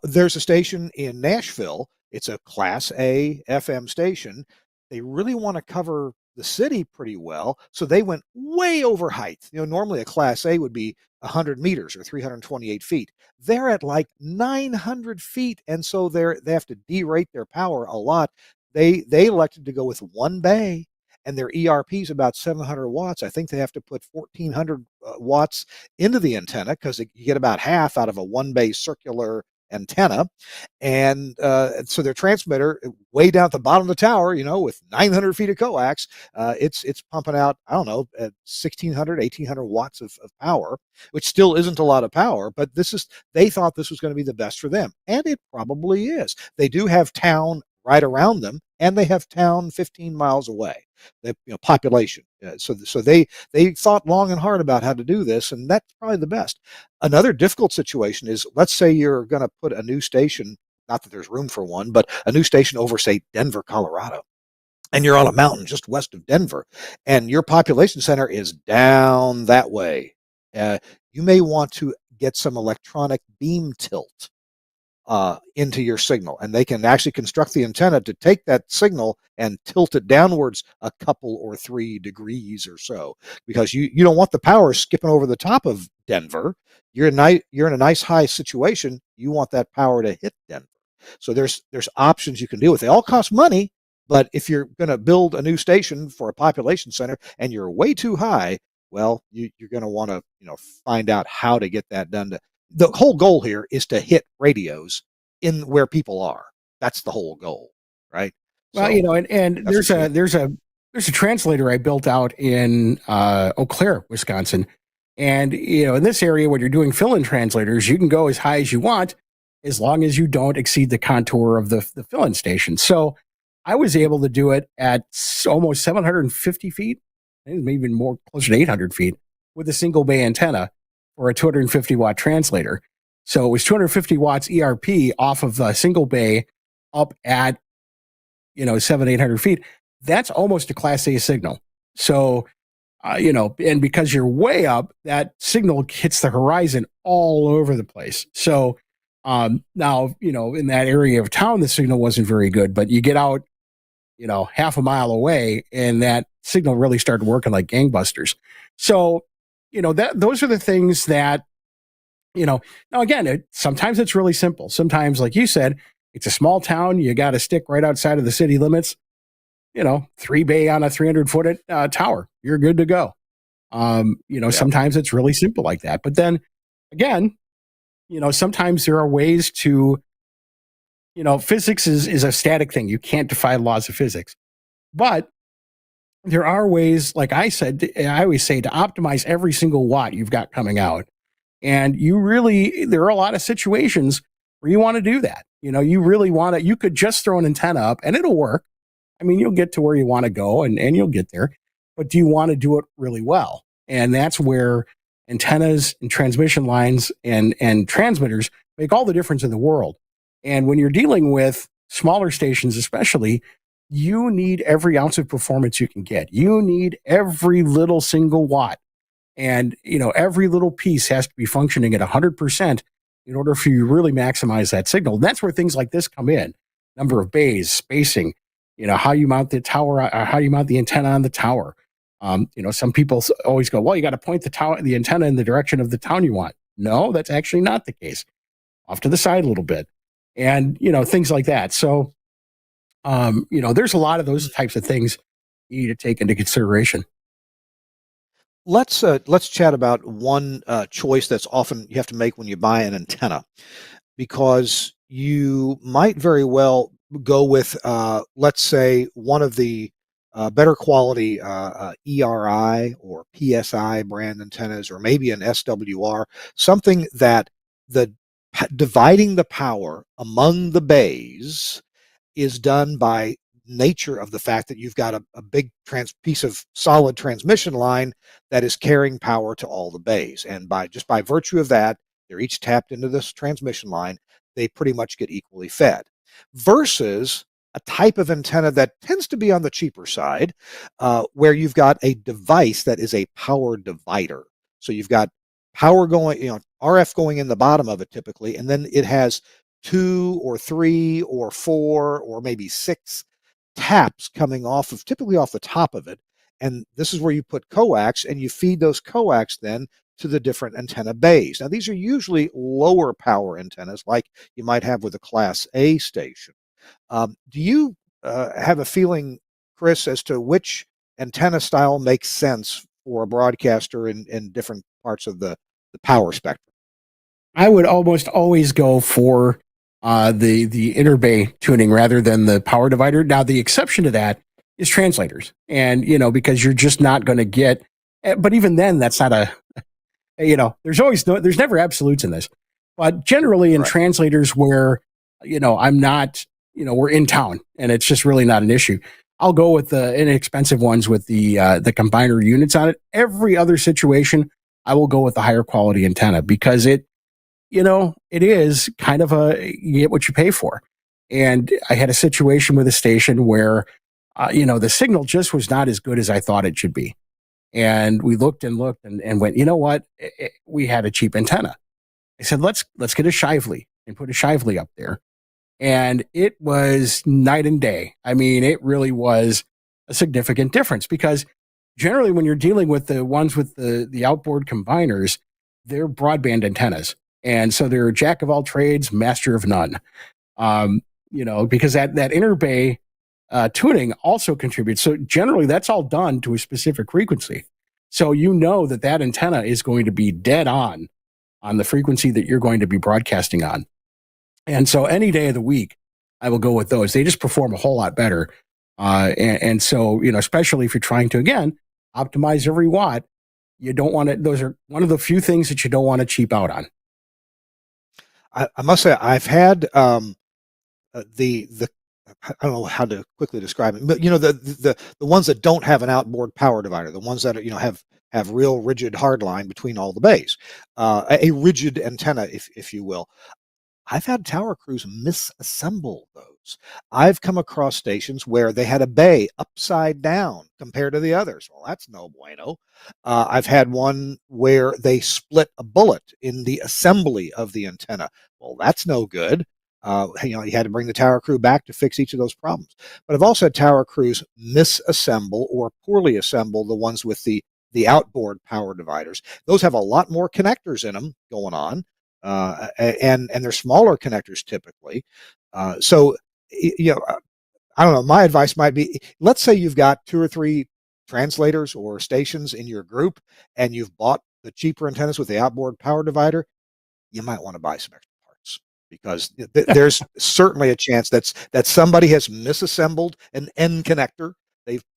There's a station in Nashville. It's a Class A FM station. They really want to cover the city pretty well, so they went way over height. Normally a Class A would be 100 meters or 328 feet. They're at like 900 feet, and so they have to derate their power a lot. They elected to go with 1 bay, and their ERP is about 700 watts. I think they have to put 1,400 watts into the antenna because you get about half out of a 1 bay circular antenna. And so their transmitter way down at the bottom of the tower, with 900 feet of coax, it's pumping out, I don't know, 1,600, 1,800 watts of power, which still isn't a lot of power, but they thought this was going to be the best for them. And it probably is. They do have town right around them, and they have town 15 miles away. The population. So they thought long and hard about how to do this, and that's probably the best. Another difficult situation is, let's say you're going to put a new station, not that there's room for one, but a new station over, say, Denver, Colorado, and you're on a mountain just west of Denver, and your population center is down that way. You may want to get some electronic beam tilt into your signal, and they can actually construct the antenna to take that signal and tilt it downwards a couple or 3 degrees or so, because you don't want the power skipping over the top of Denver. You're in a nice high situation. You want that power to hit Denver. So there's options you can deal with. They all cost money, but if you're going to build a new station for a population center and you're way too high, well, you're going to want to find out how to get that done. The whole goal here is to hit radios in where people are. That's the whole goal, right? Well, and there's a translator I built out in Eau Claire, Wisconsin. And, in this area, when you're doing fill-in translators, you can go as high as you want, as long as you don't exceed the contour of the fill-in station. So I was able to do it at almost 750 feet, maybe even more, closer to 800 feet, with a single bay antenna for a 250 watt translator. So it was 250 watts ERP off of a single bay up at, 700-800 feet. That's almost a Class A signal. So, and because you're way up, that signal hits the horizon all over the place. So Now, in that area of town, the signal wasn't very good, but you get out, half a mile away, and that signal really started working like gangbusters. So, those are the things that, now again, sometimes it's really simple. Sometimes, like you said, it's a small town. You got to stick right outside of the city limits, 3 bay on a 300-foot tower. You're good to go. Sometimes it's really simple like that. But then again, sometimes there are ways to, physics is a static thing. You can't defy laws of physics. But there are ways, like I said, I always say, to optimize every single watt you've got coming out. And there are a lot of situations where you want to do that. You really want to, you could just throw an antenna up and it'll work. I mean, you'll get to where you want to go and you'll get there. But do you want to do it really well? And that's where antennas and transmission lines and transmitters make all the difference in the world. And when you're dealing with smaller stations, especially, you need every ounce of performance you can get. You need every little single watt. And, every little piece has to be functioning at 100% in order for you to really maximize that signal. And that's where things like this come in. Number of bays, spacing, how you mount the tower, how you mount the antenna on the tower. Some people always go, well, you got to point the antenna in the direction of the town you want. No, that's actually not the case. Off to the side a little bit. And, things like that. So, there's a lot of those types of things you need to take into consideration. Let's chat about one choice that's often you have to make when you buy an antenna, because you might very well go with, let's say, one of the better quality ERI or PSI brand antennas, or maybe an SWR, something that dividing the power among the bays is done by nature of the fact that you've got a big piece of solid transmission line that is carrying power to all the bays. And by virtue of that, they're each tapped into this transmission line. They pretty much get equally fed. Versus a type of antenna that tends to be on the cheaper side, where you've got a device that is a power divider. So you've got power going, RF going in the bottom of it typically, and then it has 2 or 3 or 4 or maybe 6 taps coming typically off the top of it. And this is where you put coax, and you feed those coax then to the different antenna bays. Now, these are usually lower power antennas like you might have with a Class A station. Do you have a feeling, Chris, as to which antenna style makes sense for a broadcaster in different parts of the power spectrum? I would almost always go for the interbay tuning rather than the power divider. Now, the exception to that is translators, and because you're just not going to get. But even then, that's not there's never absolutes in this. But generally, in translators where I'm not, we're in town and it's just really not an issue, I'll go with the inexpensive ones with the combiner units on it. Every other situation, I will go with the higher quality antenna because it is kind of you get what you pay for. And I had a situation with a station where, the signal just was not as good as I thought it should be. And we looked and went, you know what? We had a cheap antenna. I said, let's get a Shively and put a Shively up there. And it was night and day. I mean, it really was a significant difference because generally when you're dealing with the ones with the outboard combiners, they're broadband antennas. And so they're jack of all trades, master of none. Because that interbay tuning also contributes. So generally that's all done to a specific frequency. So that antenna is going to be dead on the frequency that you're going to be broadcasting on. And so any day of the week, I will go with those. They just perform a whole lot better. And so, especially if you're trying to, again, optimize every watt, you don't want to, those are one of the few things that you don't want to cheap out on. I must say, I've had the I don't know how to quickly describe it, but the ones that don't have an outboard power divider, the ones that are, have real rigid hard line between all the bays, a rigid antenna, if you will. I've had tower crews misassemble those. I've come across stations where they had a bay upside down compared to the others. Well, that's no bueno. I've had one where they split a bullet in the assembly of the antenna. Well, that's no good. You had to bring the tower crew back to fix each of those problems. But I've also had tower crews misassemble or poorly assemble the ones with the outboard power dividers. Those have a lot more connectors in them going on, and they're smaller connectors typically. So I don't know. My advice might be: let's say you've got 2 or 3 translators or stations in your group, and you've bought the cheaper antennas with the outboard power divider. You might want to buy some extra parts because there's certainly a chance that somebody has misassembled an end connector.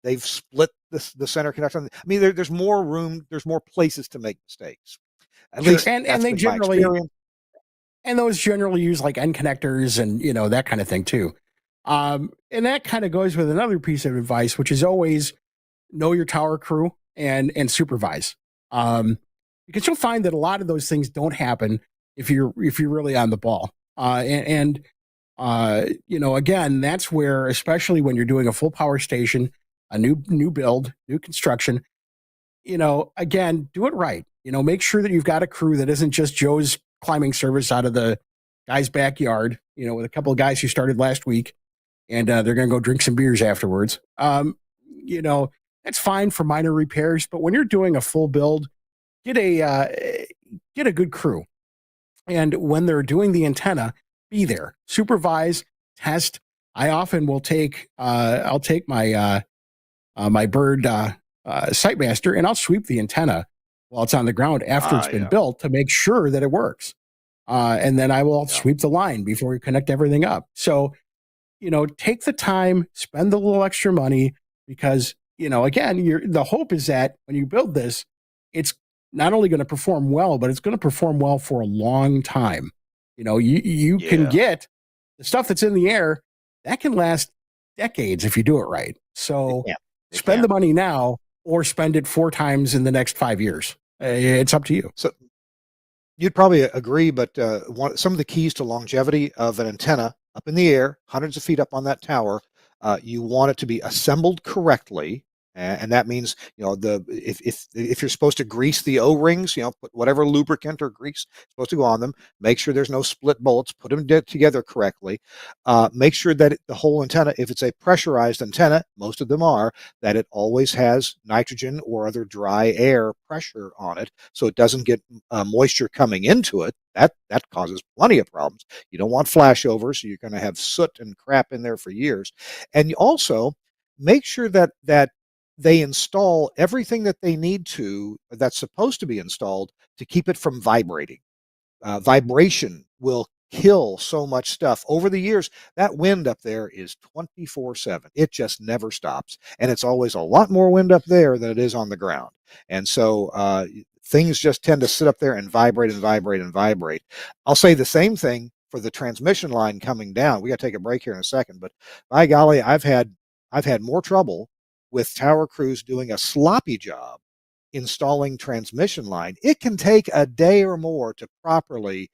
They've split the center connector. I mean, there's more room. There's more places to make mistakes. At Sure. least And that's they been my generally, experience. and those generally use like end connectors and, that kind of thing too. And that kind of goes with another piece of advice, which is always know your tower crew and supervise. Because you'll find that a lot of those things don't happen if you're really on the ball. Again, that's where, especially when you're doing a full power station, a new build, new construction, again, do it right. Make sure that you've got a crew that isn't just Joe's climbing service out of the guy's backyard, with a couple of guys who started last week, and they're going to go drink some beers afterwards. That's fine for minor repairs, but when you're doing a full build, get a good crew. And when they're doing the antenna, be there, supervise, test. I often will I'll take my my bird site master, and I'll sweep the antenna while it's on the ground after it's been built to make sure that it works. And then I will sweep the line before we connect everything up. So, take the time, spend a little extra money because, again, the hope is that when you build this, it's not only going to perform well, but it's going to perform well for a long time. You can get the stuff that's in the air that can last decades if you do it right. So spend the money now or spend it 4 times in the next 5 years. It's up to you. So you'd probably agree, but some of the keys to longevity of an antenna up in the air, hundreds of feet up on that tower, you want it to be assembled correctly. And that means, if you're supposed to grease the O-rings, put whatever lubricant or grease is supposed to go on them. Make sure there's no split bolts. Put them together correctly. Make sure that the whole antenna, if it's a pressurized antenna, most of them are, that it always has nitrogen or other dry air pressure on it, so it doesn't get moisture coming into it. That causes plenty of problems. You don't want flashovers, so you're going to have soot and crap in there for years. And you also make sure that they install everything that they need to, that's supposed to be installed, to keep it from vibrating. Vibration will kill so much stuff. Over the years, that wind up there is 24/7. It just never stops. And it's always a lot more wind up there than it is on the ground. And so things just tend to sit up there and vibrate and vibrate and vibrate. I'll say the same thing for the transmission line coming down. We got to take a break here in a second, but by golly, I've had more trouble with tower crews doing a sloppy job installing transmission line. It can take a day or more to properly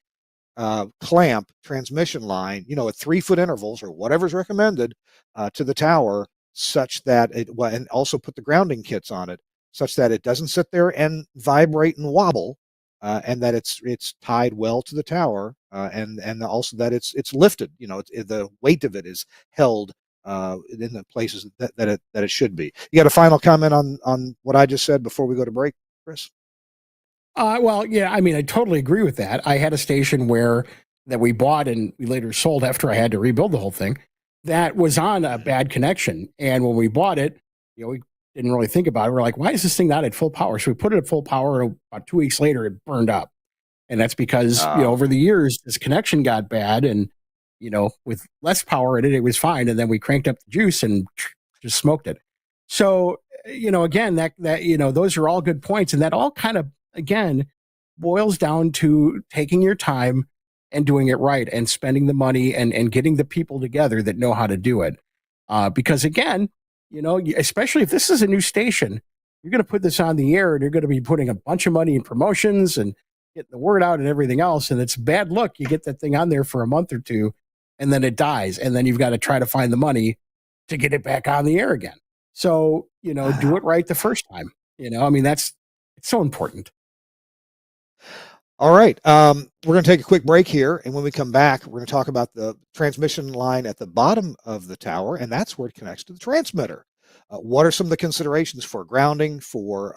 clamp transmission line, at 3-foot intervals or whatever's recommended to the tower, such that and also put the grounding kits on it, such that it doesn't sit there and vibrate and wobble, and that it's tied well to the tower, and also that it's lifted. The weight of it is held in the places that it should be. You got a final comment on what I just said before we go to break, Chris? Well, yeah, I mean, I totally agree with that. I had a station that we bought and we later sold after I had to rebuild the whole thing. That was on a bad connection, and when we bought it, we didn't really think about it. We're like, why is this thing not at full power? So we put it at full power, and about 2 weeks later, it burned up, and that's because over the years this connection got bad, and with less power in it, it was fine, and then we cranked up the juice and just smoked it. So again, that those are all good points, and that all kind of again boils down to taking your time and doing it right and spending the money and getting the people together that know how to do it. Because again, especially if this is a new station, you're going to put this on the air and you're going to be putting a bunch of money in promotions and, getting the word out and everything else. And it's bad luck. You get that thing on there for a month or two and then it dies. And then you've got to try to find the money to get it back on the air again. So, do it right the first time. I mean, it's so important. All right. We're going to take a quick break here. And when we come back, we're going to talk about the transmission line at the bottom of the tower. And that's where it connects to the transmitter. What are some of the considerations for grounding, for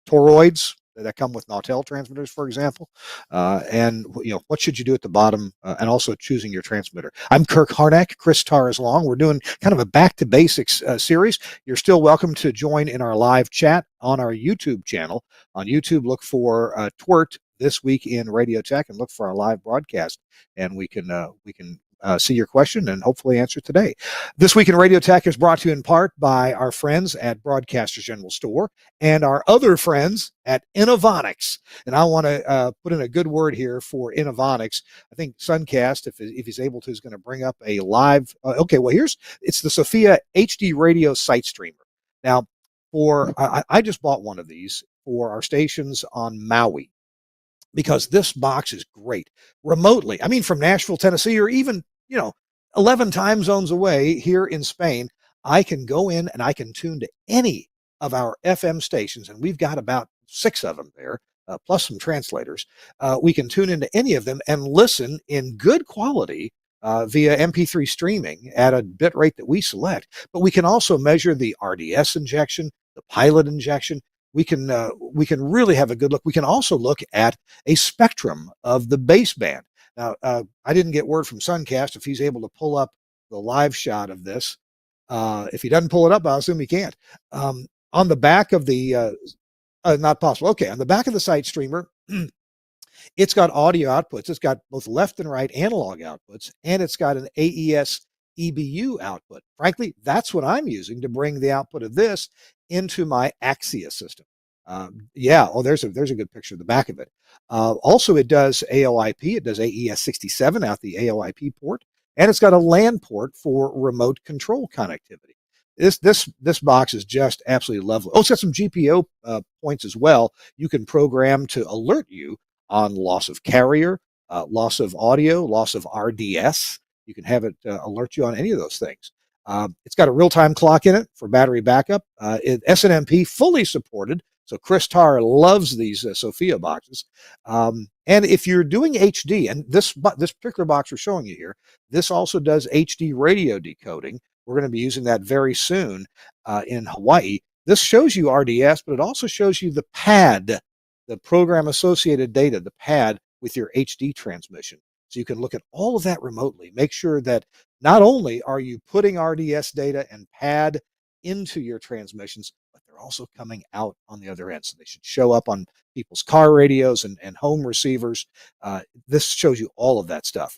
toroids that come with Nautel transmitters, for example, and what should you do at the bottom, and also choosing your transmitter. I'm Kirk Harnack. Chris Tarr is along. We're doing kind of a back to basics series. You're still welcome to join in our live chat on our YouTube channel. On YouTube, look for TWiRT This Week in Radio Tech, and look for our live broadcast, and we can see your question and hopefully answer today. This Week in Radio Tech is brought to you in part by our friends at Broadcasters General Store and our other friends at Innovonics. And I want to put in a good word here for Innovonics. I think Suncast, if he's able to, is going to bring up a live. It's the Sophia HD Radio Site Streamer. Now, I just bought one of these for our stations on Maui, because this box is great remotely. I mean, from Nashville, Tennessee, or even, 11 time zones away here in Spain, I can go in and I can tune to any of our FM stations. And we've got about 6 of them there, plus some translators. We can tune into any of them and listen in good quality via MP3 streaming at a bit rate that we select. But we can also measure the RDS injection, the pilot injection. We can really have a good look. We can also look at a spectrum of the baseband. Now, I didn't get word from Suncast if he's able to pull up the live shot of this. If he doesn't pull it up, I'll assume he can't. On the back of the, not possible. Okay, on the back of the site streamer, it's got audio outputs. It's got both left and right analog outputs, and it's got an AES EBU output. Frankly, that's what I'm using to bring the output of this into my Axia system. There's a good picture of the back of it. Also, it does AOIP. It does AES 67 out the AOIP port, and it's got a LAN port for remote control connectivity. This box is just absolutely lovely. Oh, it's got some GPO points as well. You can program to alert you on loss of carrier, loss of audio, loss of RDS. You can have it alert you on any of those things. It's got a real-time clock in it for battery backup. SNMP fully supported. So Chris Tarr loves these Sophia boxes. And if you're doing HD, and this particular box we're showing you here, this also does HD radio decoding. We're going to be using that very soon in Hawaii. This shows you RDS, but it also shows you the pad, the program associated data, the pad with your HD transmission. So you can look at all of that remotely. Make sure that not only are you putting RDS data and pad into your transmissions, but they're also coming out on the other end. So they should show up on people's car radios and home receivers. This shows you all of that stuff.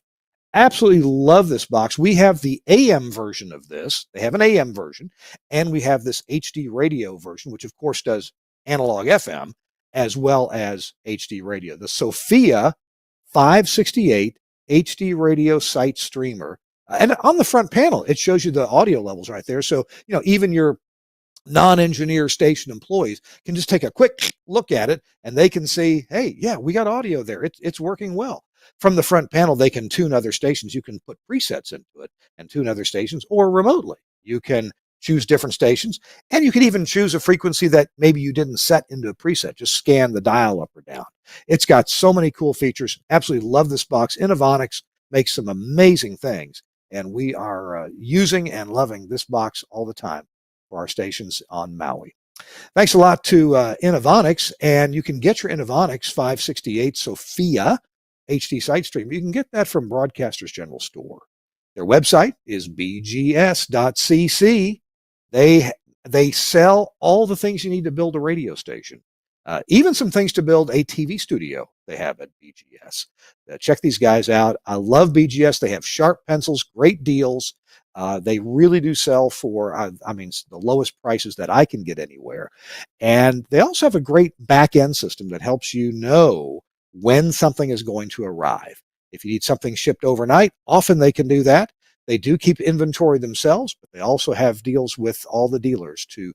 Absolutely love this box. We have the AM version of this. They have an AM version, and we have this HD radio version, which of course does analog FM as well as HD radio. The Sophia 568 HD radio site streamer. And on the front panel, it shows you the audio levels right there. So, even your non-engineer station employees can just take a quick look at it and they can see, hey, yeah, we got audio there. It's working well. From the front panel, they can tune other stations. You can put presets into it and tune other stations, or remotely. You can choose different stations, and you can even choose a frequency that maybe you didn't set into a preset. Just scan the dial up or down. It's got so many cool features. Absolutely love this box. Innovonics makes some amazing things, and we are using and loving this box all the time for our stations on Maui. Thanks a lot to Innovonics, and you can get your Innovonics 568 Sophia HD site stream. You can get that from Broadcasters General Store. Their website is bgs.cc. They sell all the things you need to build a radio station, even some things to build a TV studio they have at BGS. Check these guys out. I love BGS. They have sharp pencils, great deals. They really do sell for, the lowest prices that I can get anywhere. And they also have a great back-end system that helps you know when something is going to arrive. If you need something shipped overnight, often they can do that. They do keep inventory themselves, but they also have deals with all the dealers to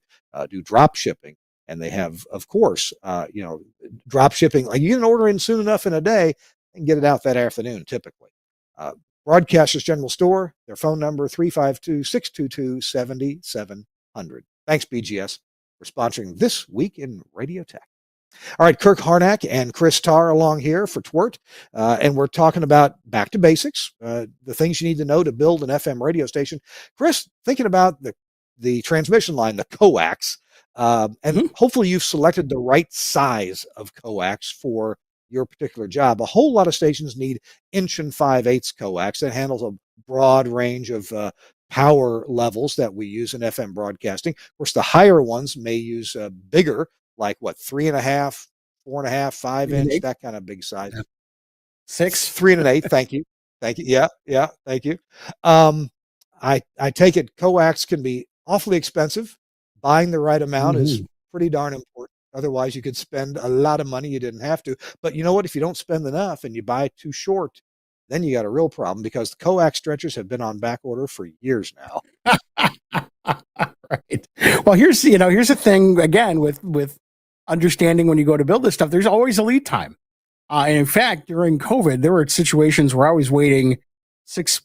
do drop shipping and they have, of course, drop shipping. Like you get an order in soon enough in a day and get it out that afternoon, typically. Broadcasters General Store, their phone number 352-622-7700. Thanks, BGS, for sponsoring This Week in Radio Tech. All right, Kirk Harnack and Chris Tarr along here for TWiRT, and we're talking about back to basics, the things you need to know to build an FM radio station. Chris, thinking about the transmission line, the coax, and hopefully you've selected the right size of coax for your particular job. A whole lot of stations need 1 5/8 coax that handles a broad range of power levels that we use in FM broadcasting. Of course, the higher ones may use bigger, like what, 3.5, 4.5, 5-inch, that kind of big size. Yeah. 6, 3 1/8. Thank you. Yeah. Thank you. I take it coax can be awfully expensive. Buying the right amount is pretty darn important. Otherwise, you could spend a lot of money you didn't have to. But you know what? If you don't spend enough and you buy too short, then you got a real problem, because the coax stretchers have been on back order for years now. Right. Well, here's the thing again with understanding when you go to build this stuff. There's always a lead time. And in fact, during COVID, there were situations where I was waiting six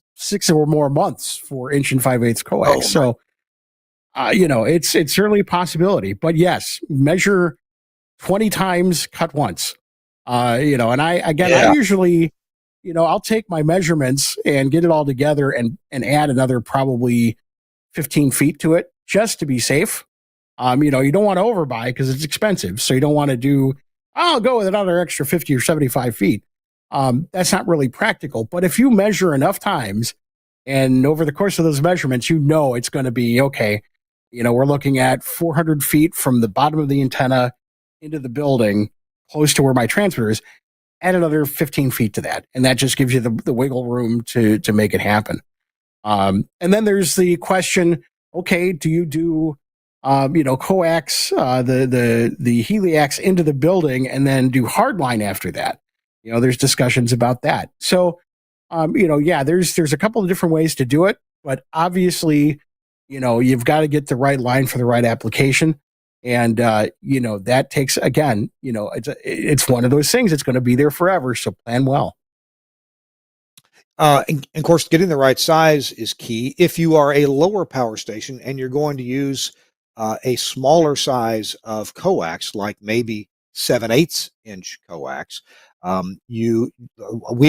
or more months for 1 5/8 coax. So, it's certainly a possibility. But yes, measure 20 times, cut once. And I usually, I'll take my measurements and get it all together and add another probably 15 feet to it just to be safe. You don't want to overbuy because it's expensive. So you don't want to do, I'll go with another extra 50 or 75 feet. That's not really practical. But if you measure enough times and over the course of those measurements, it's going to be okay. We're looking at 400 feet from the bottom of the antenna into the building, close to where my transmitter is, add another 15 feet to that. And that just gives you the wiggle room to make it happen. And then there's the question, okay, do you do, coax, the heliax into the building and then do hardline after that? There's discussions about that. So, there's a couple of different ways to do it, but obviously, you've got to get the right line for the right application. And, that takes, again, it's one of those things that's going to be there forever. So plan well. And of course, getting the right size is key. If you are a lower power station and you're going to use a smaller size of coax, like maybe 7/8 inch coax, we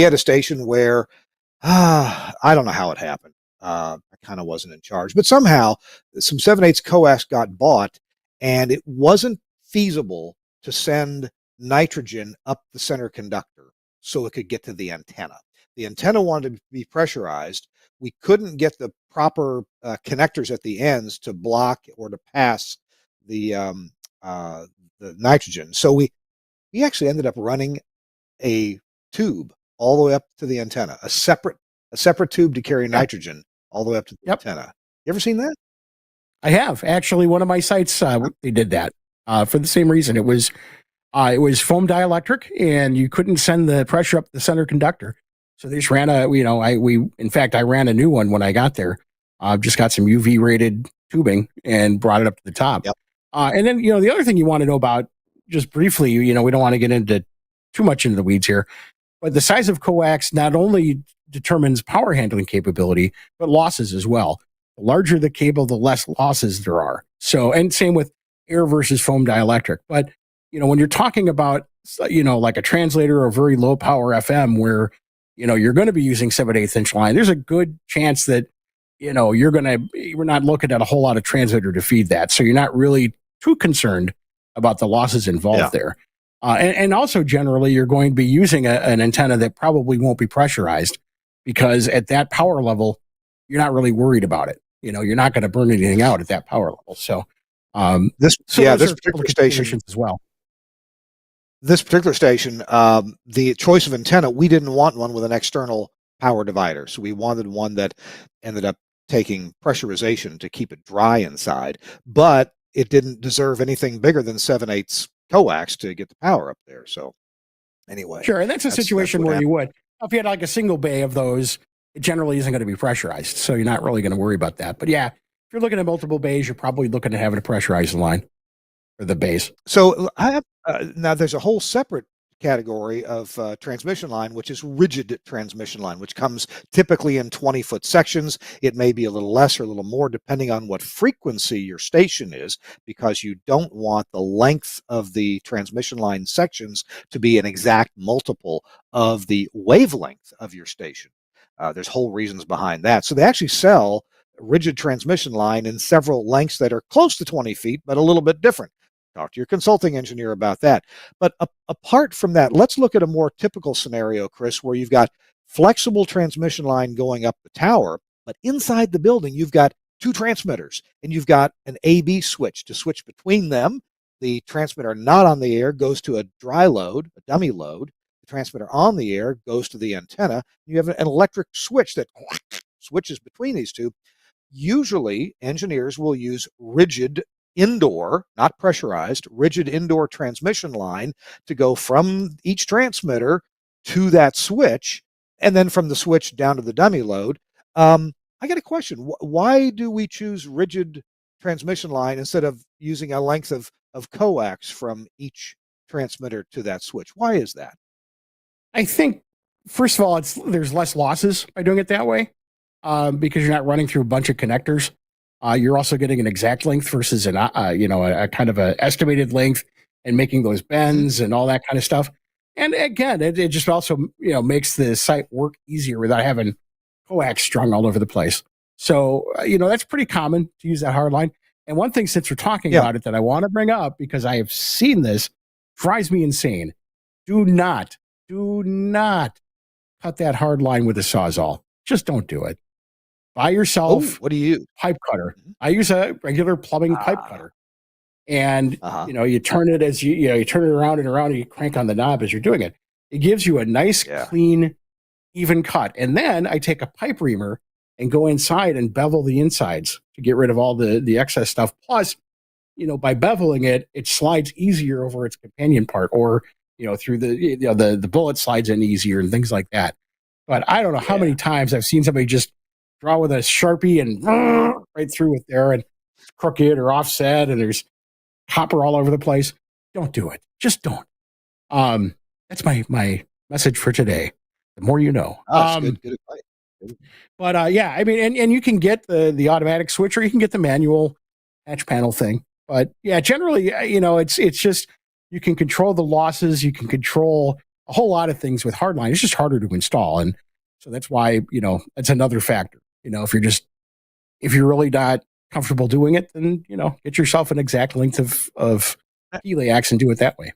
had a station where I don't know how it happened. I kind of wasn't in charge, but somehow some 7/8 coax got bought, and it wasn't feasible to send nitrogen up the center conductor so it could get to the antenna. The antenna wanted to be pressurized. We couldn't get the proper connectors at the ends to block or to pass the nitrogen. So we actually ended up running a tube all the way up to the antenna, a separate tube to carry nitrogen all the way up to the antenna. You ever seen that? I have. Actually, one of my sites, they did that for the same reason. It was foam dielectric, and you couldn't send the pressure up the center conductor. So they just ran I ran a new one when I got there. Just got some UV rated tubing and brought it up to the top. Yep. And then, the other thing you want to know about, just briefly, we don't want to get into too much into the weeds here, but the size of coax not only determines power handling capability, but losses as well. The larger the cable, the less losses there are. So, and same with air versus foam dielectric. But, when you're talking about, like a translator or very low power FM where, you're going to be using 7/8 inch line, there's a good chance that, we're not looking at a whole lot of transmitter to feed that. So you're not really too concerned about the losses involved there. And also generally you're going to be using an antenna that probably won't be pressurized, because at that power level, you're not really worried about it. You're not going to burn anything out at that power level. So, this particular station as well. This particular station, the choice of antenna, we didn't want one with an external power divider. So we wanted one that ended up taking pressurization to keep it dry inside, but it didn't deserve anything bigger than 7/8 coax to get the power up there. So anyway. Sure. And that's a situation where you would, if you had like a single bay of those, it generally isn't going to be pressurized. So you're not really going to worry about that. But yeah, if you're looking at multiple bays, you're probably looking at having a pressurized line. or the base. So I have now there's a whole separate category of transmission line, which is rigid transmission line, which comes typically in 20-foot sections. It may be a little less or a little more depending on what frequency your station is, because you don't want the length of the transmission line sections to be an exact multiple of the wavelength of your station. There's whole reasons behind that. So they actually sell rigid transmission line in several lengths that are close to 20 feet, but a little bit different. Talk to your consulting engineer about that. But apart from that, let's look at a more typical scenario, Chris, where you've got flexible transmission line going up the tower, but inside the building, you've got two transmitters and you've got an A-B switch to switch between them. The transmitter not on the air goes to a dry load, a dummy load. The transmitter on the air goes to the antenna. You have an electric switch that switches between these two. Usually, engineers will use rigid indoor, not pressurized, rigid indoor transmission line to go from each transmitter to that switch, and then from the switch down to the dummy load. I got a question. Why do we choose rigid transmission line instead of using a length of coax from each transmitter to that switch? Why is that? I think, first of all, there's less losses by doing it that way, because you're not running through a bunch of connectors. You're also getting an exact length versus a kind of an estimated length, and making those bends and all that kind of stuff. And again, it just also makes the site work easier without having coax strung all over the place. So that's pretty common to use that hard line. And one thing, since we're talking about it, that I want to bring up, because I have seen this, drives me insane. Do not cut that hard line with a Sawzall. Just don't do it. Buy yourself. What do you use? Pipe cutter. I use a regular plumbing pipe cutter, and you turn it as you turn it around and around, and you crank on the knob as you're doing it. It gives you a nice, clean, even cut. And then I take a pipe reamer and go inside and bevel the insides to get rid of all the excess stuff. Plus, by beveling it, it slides easier over its companion part, or through the bullet slides in easier and things like that. But I don't know how many times I've seen somebody just draw with a Sharpie and right through it there, and it's crooked or offset, and there's copper all over the place. Don't do it. Just don't. That's my message for today. The more you know. That's good advice. Good. But I mean, and you can get the automatic switch, or you can get the manual patch panel thing. But yeah, generally, it's just, you can control the losses. You can control a whole lot of things with hardline. It's just harder to install, and so that's why that's another factor. If you're really not comfortable doing it, then get yourself an exact length of heliax and do it that way.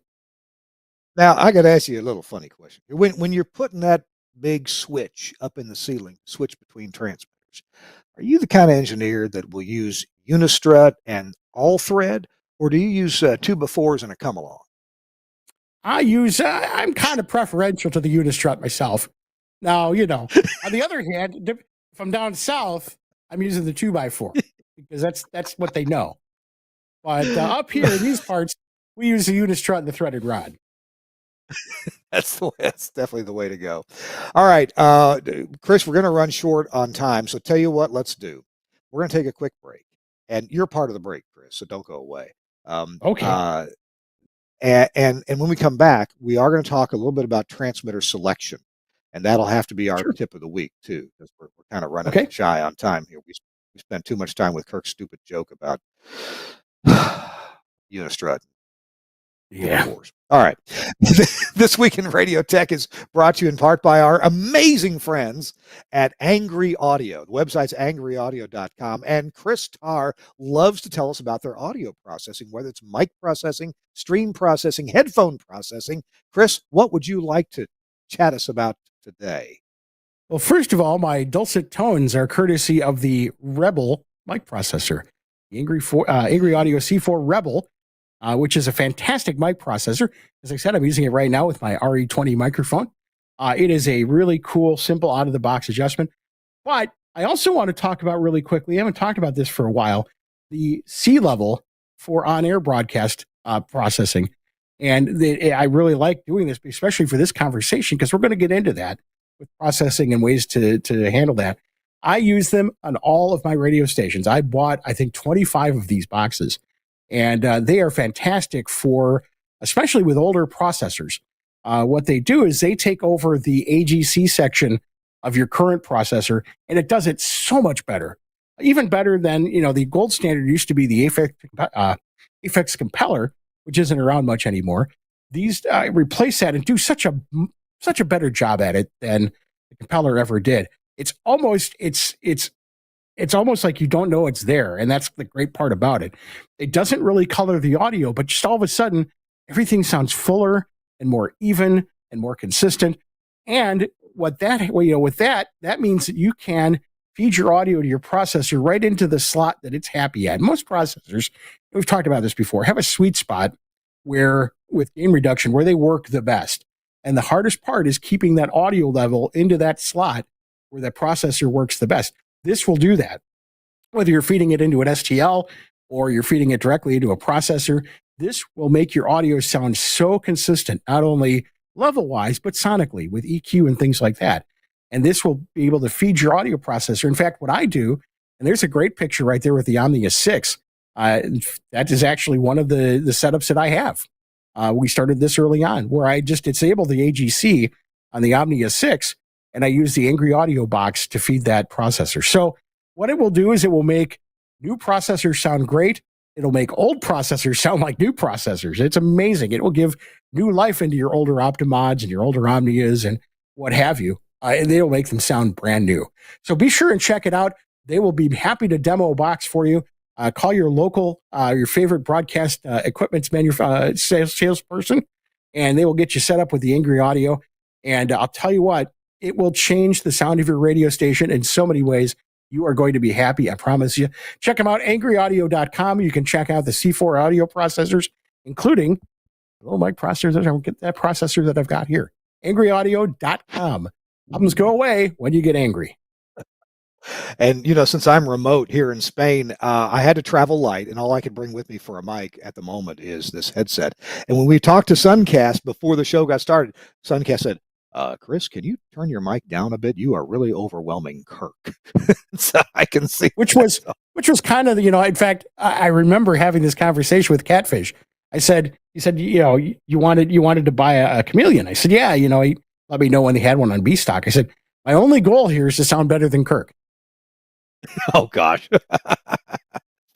Now I got to ask you a little funny question. When you're putting that big switch up in the ceiling, switch between transmitters, are you the kind of engineer that will use unistrut and all thread, or do you use 2x4s and a come along? I'm kind of preferential to the unistrut myself. Now, on the other hand, if I'm down south, I'm using the 2x4 because that's what they know. But up here in these parts, we use the unistrut and the threaded rod. That's definitely the way to go. All right, Chris, we're going to run short on time, so tell you what, let's do. We're going to take a quick break, and you're part of the break, Chris, so don't go away. Okay. And when we come back, we are going to talk a little bit about transmitter selection, and that'll have to be our tip of the week too, because we're kind of running shy on time here. We spent too much time with Kirk's stupid joke about unistrut. Yeah. All right. This Week in Radio Tech is brought to you in part by our amazing friends at Angry Audio. The website's angryaudio.com. And Chris Tarr loves to tell us about their audio processing, whether it's mic processing, stream processing, headphone processing. Chris, what would you like to chat us about today? Well, first of all, my dulcet tones are courtesy of the Rebel mic processor, the Angry Audio C4 Rebel, which is a fantastic mic processor. As I said, I'm using it right now with my RE20 microphone. It is a really cool, simple, out-of-the-box adjustment. But I also want to talk about really quickly, I haven't talked about this for a while, the C-level for on-air broadcast processing. And I really like doing this, especially for this conversation, because we're going to get into that with processing and ways to handle that. I use them on all of my radio stations. I bought, I think, 25 of these boxes. And they are fantastic for, especially with older processors. What they do is they take over the AGC section of your current processor, and it does it so much better. Even better than, the gold standard used to be the Aphex Compeller, which isn't around much anymore. These replace that and do such a better job at it than the Compeller ever did. It's almost like you don't know it's there, and that's the great part about it. It doesn't really color the audio, but just all of a sudden, everything sounds fuller and more even and more consistent. And with that means that you can feed your audio to your processor right into the slot that it's happy at. Most processors, we've talked about this before, have a sweet spot where, with gain reduction, where they work the best. And the hardest part is keeping that audio level into that slot where the processor works the best. This will do that. Whether you're feeding it into an STL or you're feeding it directly into a processor, this will make your audio sound so consistent, not only level-wise, but sonically with EQ and things like that. And this will be able to feed your audio processor. In fact, what I do, and there's a great picture right there with the Omnia 6, that is actually one of the setups that I have. We started this early on, where I just disable the AGC on the Omnia 6, and I use the Angry Audio box to feed that processor. So what it will do is it will make new processors sound great. It'll make old processors sound like new processors. It's amazing. It will give new life into your older Optimods and your older Omnias and what have you. And they'll make them sound brand new. So be sure and check it out. They will be happy to demo a box for you. Call your local, your favorite broadcast equipment salesperson, and they will get you set up with the Angry Audio. And I'll tell you what, it will change the sound of your radio station in so many ways. You are going to be happy, I promise you. Check them out, angryaudio.com. You can check out the C4 audio processors, including little mic processors. I'll get that processor that I've got here. angryaudio.com. Problems go away when you get angry. And, since I'm remote here in Spain, I had to travel light, and all I could bring with me for a mic at the moment is this headset. And when we talked to Suncast before the show got started, Suncast said, Chris, can you turn your mic down a bit? You are really overwhelming Kirk. So I can see. Which was kind of, in fact, I remember having this conversation with Catfish. He said, you wanted to buy a Chameleon. I said, yeah, he let me know when they had one on B stock. I said, my only goal here is to sound better than Kirk. Oh, gosh.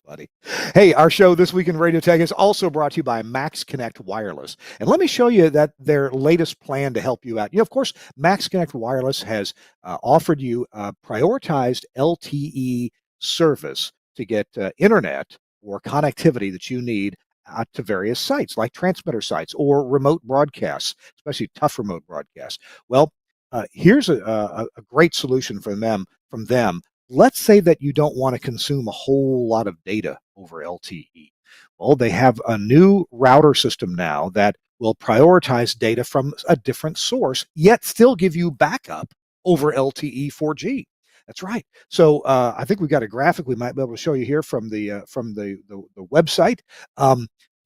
Funny. Hey, our show This Week in Radio Tech is also brought to you by Max Connect Wireless. And let me show you that their latest plan to help you out. Of course, Max Connect Wireless has offered you a prioritized LTE service to get internet or connectivity that you need to various sites like transmitter sites or remote broadcasts, especially tough remote broadcasts. Well, here's a great solution from them. Let's say that you don't want to consume a whole lot of data over LTE. Well, they have a new router system now that will prioritize data from a different source, yet still give you backup over LTE 4G. That's right. So I think we got a graphic we might be able to show you here from the website.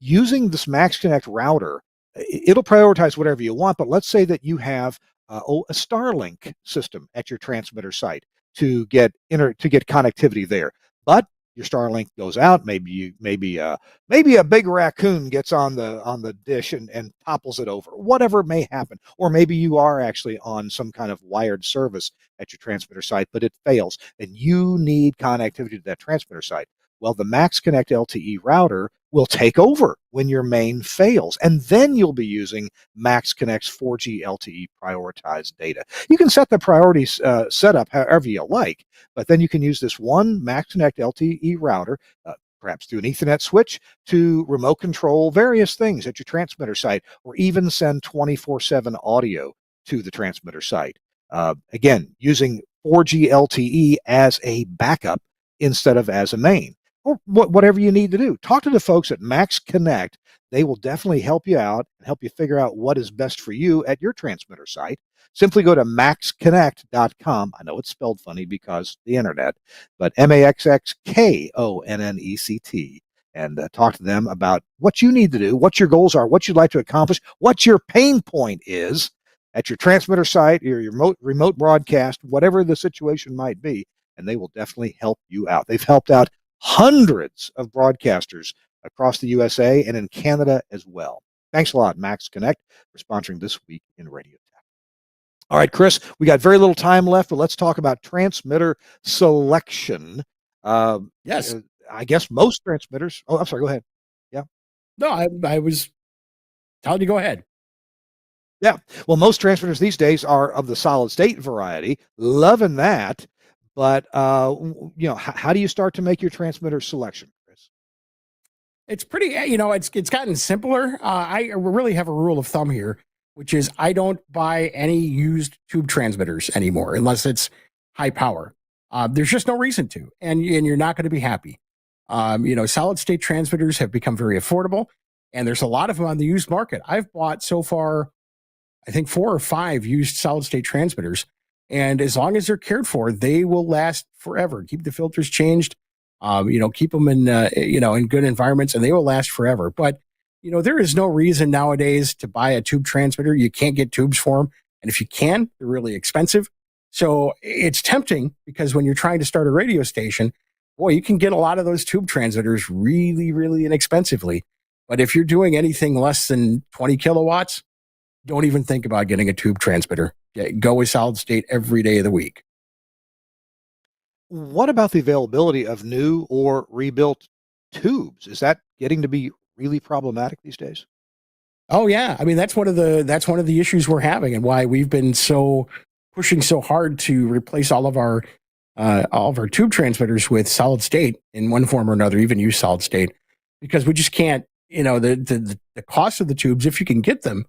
Using this Max Connect router, it'll prioritize whatever you want. But let's say that you have a Starlink system at your transmitter site to get connectivity there, but your Starlink goes out. Maybe a big raccoon gets on the dish and topples it over. Whatever may happen, or maybe you are actually on some kind of wired service at your transmitter site, but it fails, and you need connectivity to that transmitter site. Well, the Max Connect LTE router will take over when your main fails, and then you'll be using Max Connect's 4G LTE prioritized data. You can set the priorities setup however you like, but then you can use this one Max Connect LTE router, perhaps through an Ethernet switch, to remote control various things at your transmitter site, or even send 24/7 audio to the transmitter site. Again, using 4G LTE as a backup instead of as a main. Or whatever you need to do. Talk to the folks at Max Connect. They will definitely help you out and help you figure out what is best for you at your transmitter site. Simply go to maxconnect.com. I know it's spelled funny because the internet, but MAXXKONNECT, and talk to them about what you need to do, what your goals are, what you'd like to accomplish, what your pain point is at your transmitter site, your remote broadcast, whatever the situation might be, and they will definitely help you out. They've helped out hundreds of broadcasters across the USA and in Canada as well. Thanks a lot, Max Connect, for sponsoring This Week in Radio Tech. All right, Chris, we got very little time left, but let's talk about transmitter selection. Yes. I guess most transmitters. Oh, I'm sorry. Go ahead. Yeah. No, I was telling you, go ahead. Yeah. Well, most transmitters these days are of the solid state variety. Loving that. But, how do you start to make your transmitter selection, Chris? It's pretty, it's gotten simpler. I really have a rule of thumb here, which is I don't buy any used tube transmitters anymore unless it's high power. There's just no reason to, and you're not going to be happy. Solid state transmitters have become very affordable, and there's a lot of them on the used market. I've bought so far, I think 4 or 5 used solid state transmitters, and as long as they're cared for, they will last forever. Keep the filters changed, keep them in good environments, and they will last forever. But there is no reason nowadays to buy a tube transmitter. You can't get tubes for them, and if you can, they're really expensive. So it's tempting because when you're trying to start a radio station, boy, you can get a lot of those tube transmitters really, really inexpensively. But if you're doing anything less than 20 kilowatts, don't even think about getting a tube transmitter. Go with solid state every day of the week. What about the availability of new or rebuilt tubes? Is that getting to be really problematic these days? Oh yeah, I mean that's one of the issues we're having, and why we've been pushing so hard to replace all of our tube transmitters with solid state in one form or another, even use solid state, because we just can't. The cost of the tubes, if you can get them,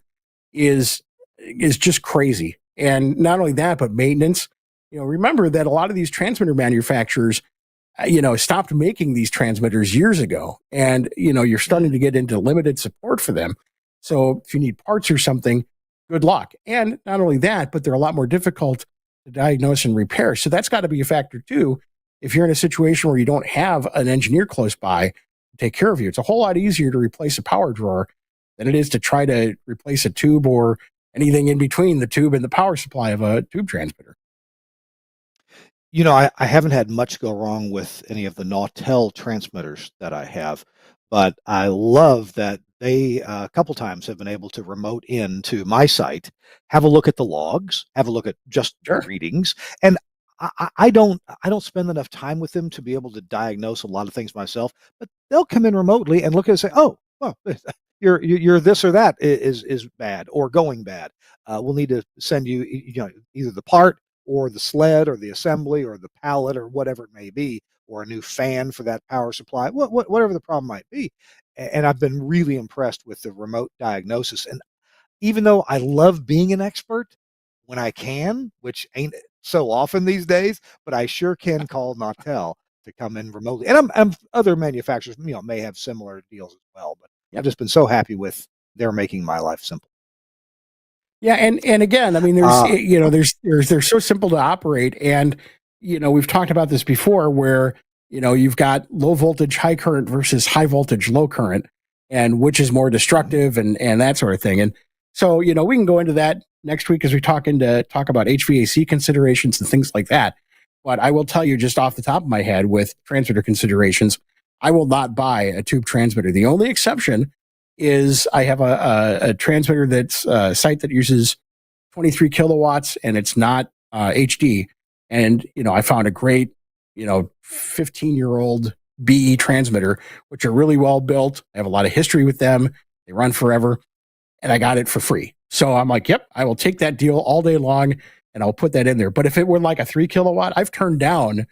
is just crazy. And not only that, but maintenance. Remember that a lot of these transmitter manufacturers, stopped making these transmitters years ago, and you're starting to get into limited support for them. So if you need parts or something, good luck. And not only that, but they're a lot more difficult to diagnose and repair. So that's got to be a factor too. If you're in a situation where you don't have an engineer close by to take care of you, it's a whole lot easier to replace a power drawer than it is to try to replace a tube or anything in between the tube and the power supply of a tube transmitter. I haven't had much go wrong with any of the Nautel transmitters that I have, but I love that they a couple times have been able to remote into my site, have a look at the logs, have a look at just the readings, and I don't spend enough time with them to be able to diagnose a lot of things myself. But they'll come in remotely and look at it and say, "Oh, well, you're this or that is bad or going bad. We'll need to send you either the part or the sled or the assembly or the pallet or whatever it may be, or a new fan for that power supply, whatever the problem might be." And I've been really impressed with the remote diagnosis. And even though I love being an expert when I can, which ain't so often these days, but I sure can call Nautel to come in remotely. And other manufacturers, may have similar deals as well. But I've just been so happy with their making my life simple. Yeah, and again, I mean, they're so simple to operate, and we've talked about this before, where you've got low voltage high current versus high voltage low current, and which is more destructive, and that sort of thing. And so we can go into that next week as we talk about HVAC considerations and things like that. But I will tell you just off the top of my head, with transmitter considerations, I will not buy a tube transmitter. The only exception is I have a transmitter that's a site that uses 23 kilowatts, and it's not HD. And, I found a great, 15-year-old BE transmitter, which are really well built. I have a lot of history with them. They run forever, and I got it for free. So I'm like, yep, I will take that deal all day long, and I'll put that in there. But if it were like a 3 kilowatt, I've turned down,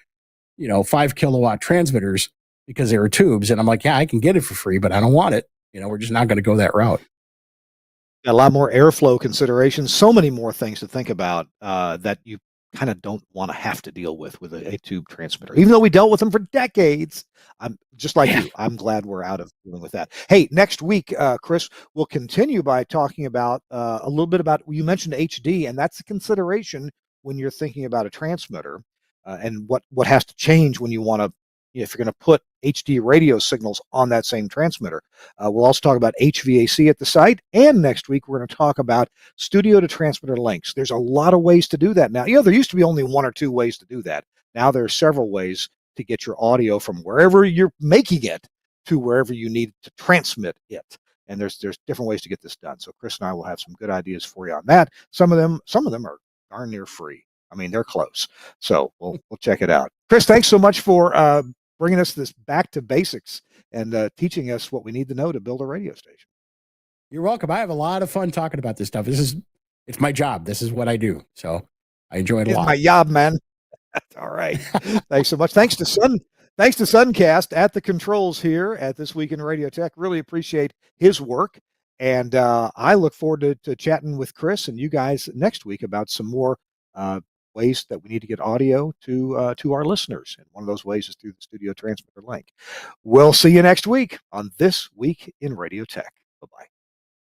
5 kilowatt transmitters because they were tubes. And I'm like, yeah, I can get it for free, but I don't want it. We're just not going to go that route. Got a lot more airflow considerations, so many more things to think about that you kind of don't want to have to deal with a tube transmitter. Even though we dealt with them for decades, I'm just like you. I'm glad we're out of dealing with that. Hey, next week, Chris, we'll continue by talking about a little bit about, you mentioned HD, and that's a consideration when you're thinking about a transmitter and what has to change when you want to, if you're going to put HD radio signals on that same transmitter. We'll also talk about HVAC at the site. And next week, we're going to talk about studio to transmitter links. There's a lot of ways to do that now. There used to be only 1 or 2 ways to do that. Now there are several ways to get your audio from wherever you're making it to wherever you need to transmit it. And there's different ways to get this done. So Chris and I will have some good ideas for you on that. Some of them are darn near free. I mean, they're close. So we'll check it out. Chris, thanks so much for bringing us this back to basics and teaching us what we need to know to build a radio station. You're welcome. I have a lot of fun talking about this stuff. It's my job. This is what I do. So I enjoy it a lot. It's my job, man. All right. Thanks so much. Thanks to Suncast at the controls here at This Week in Radio Tech. Really appreciate his work. And I look forward to chatting with Chris and you guys next week about some more ways that we need to get audio to our listeners. And one of those ways is through the studio transmitter link. We'll see you next week on This Week in Radio Tech. Bye-bye.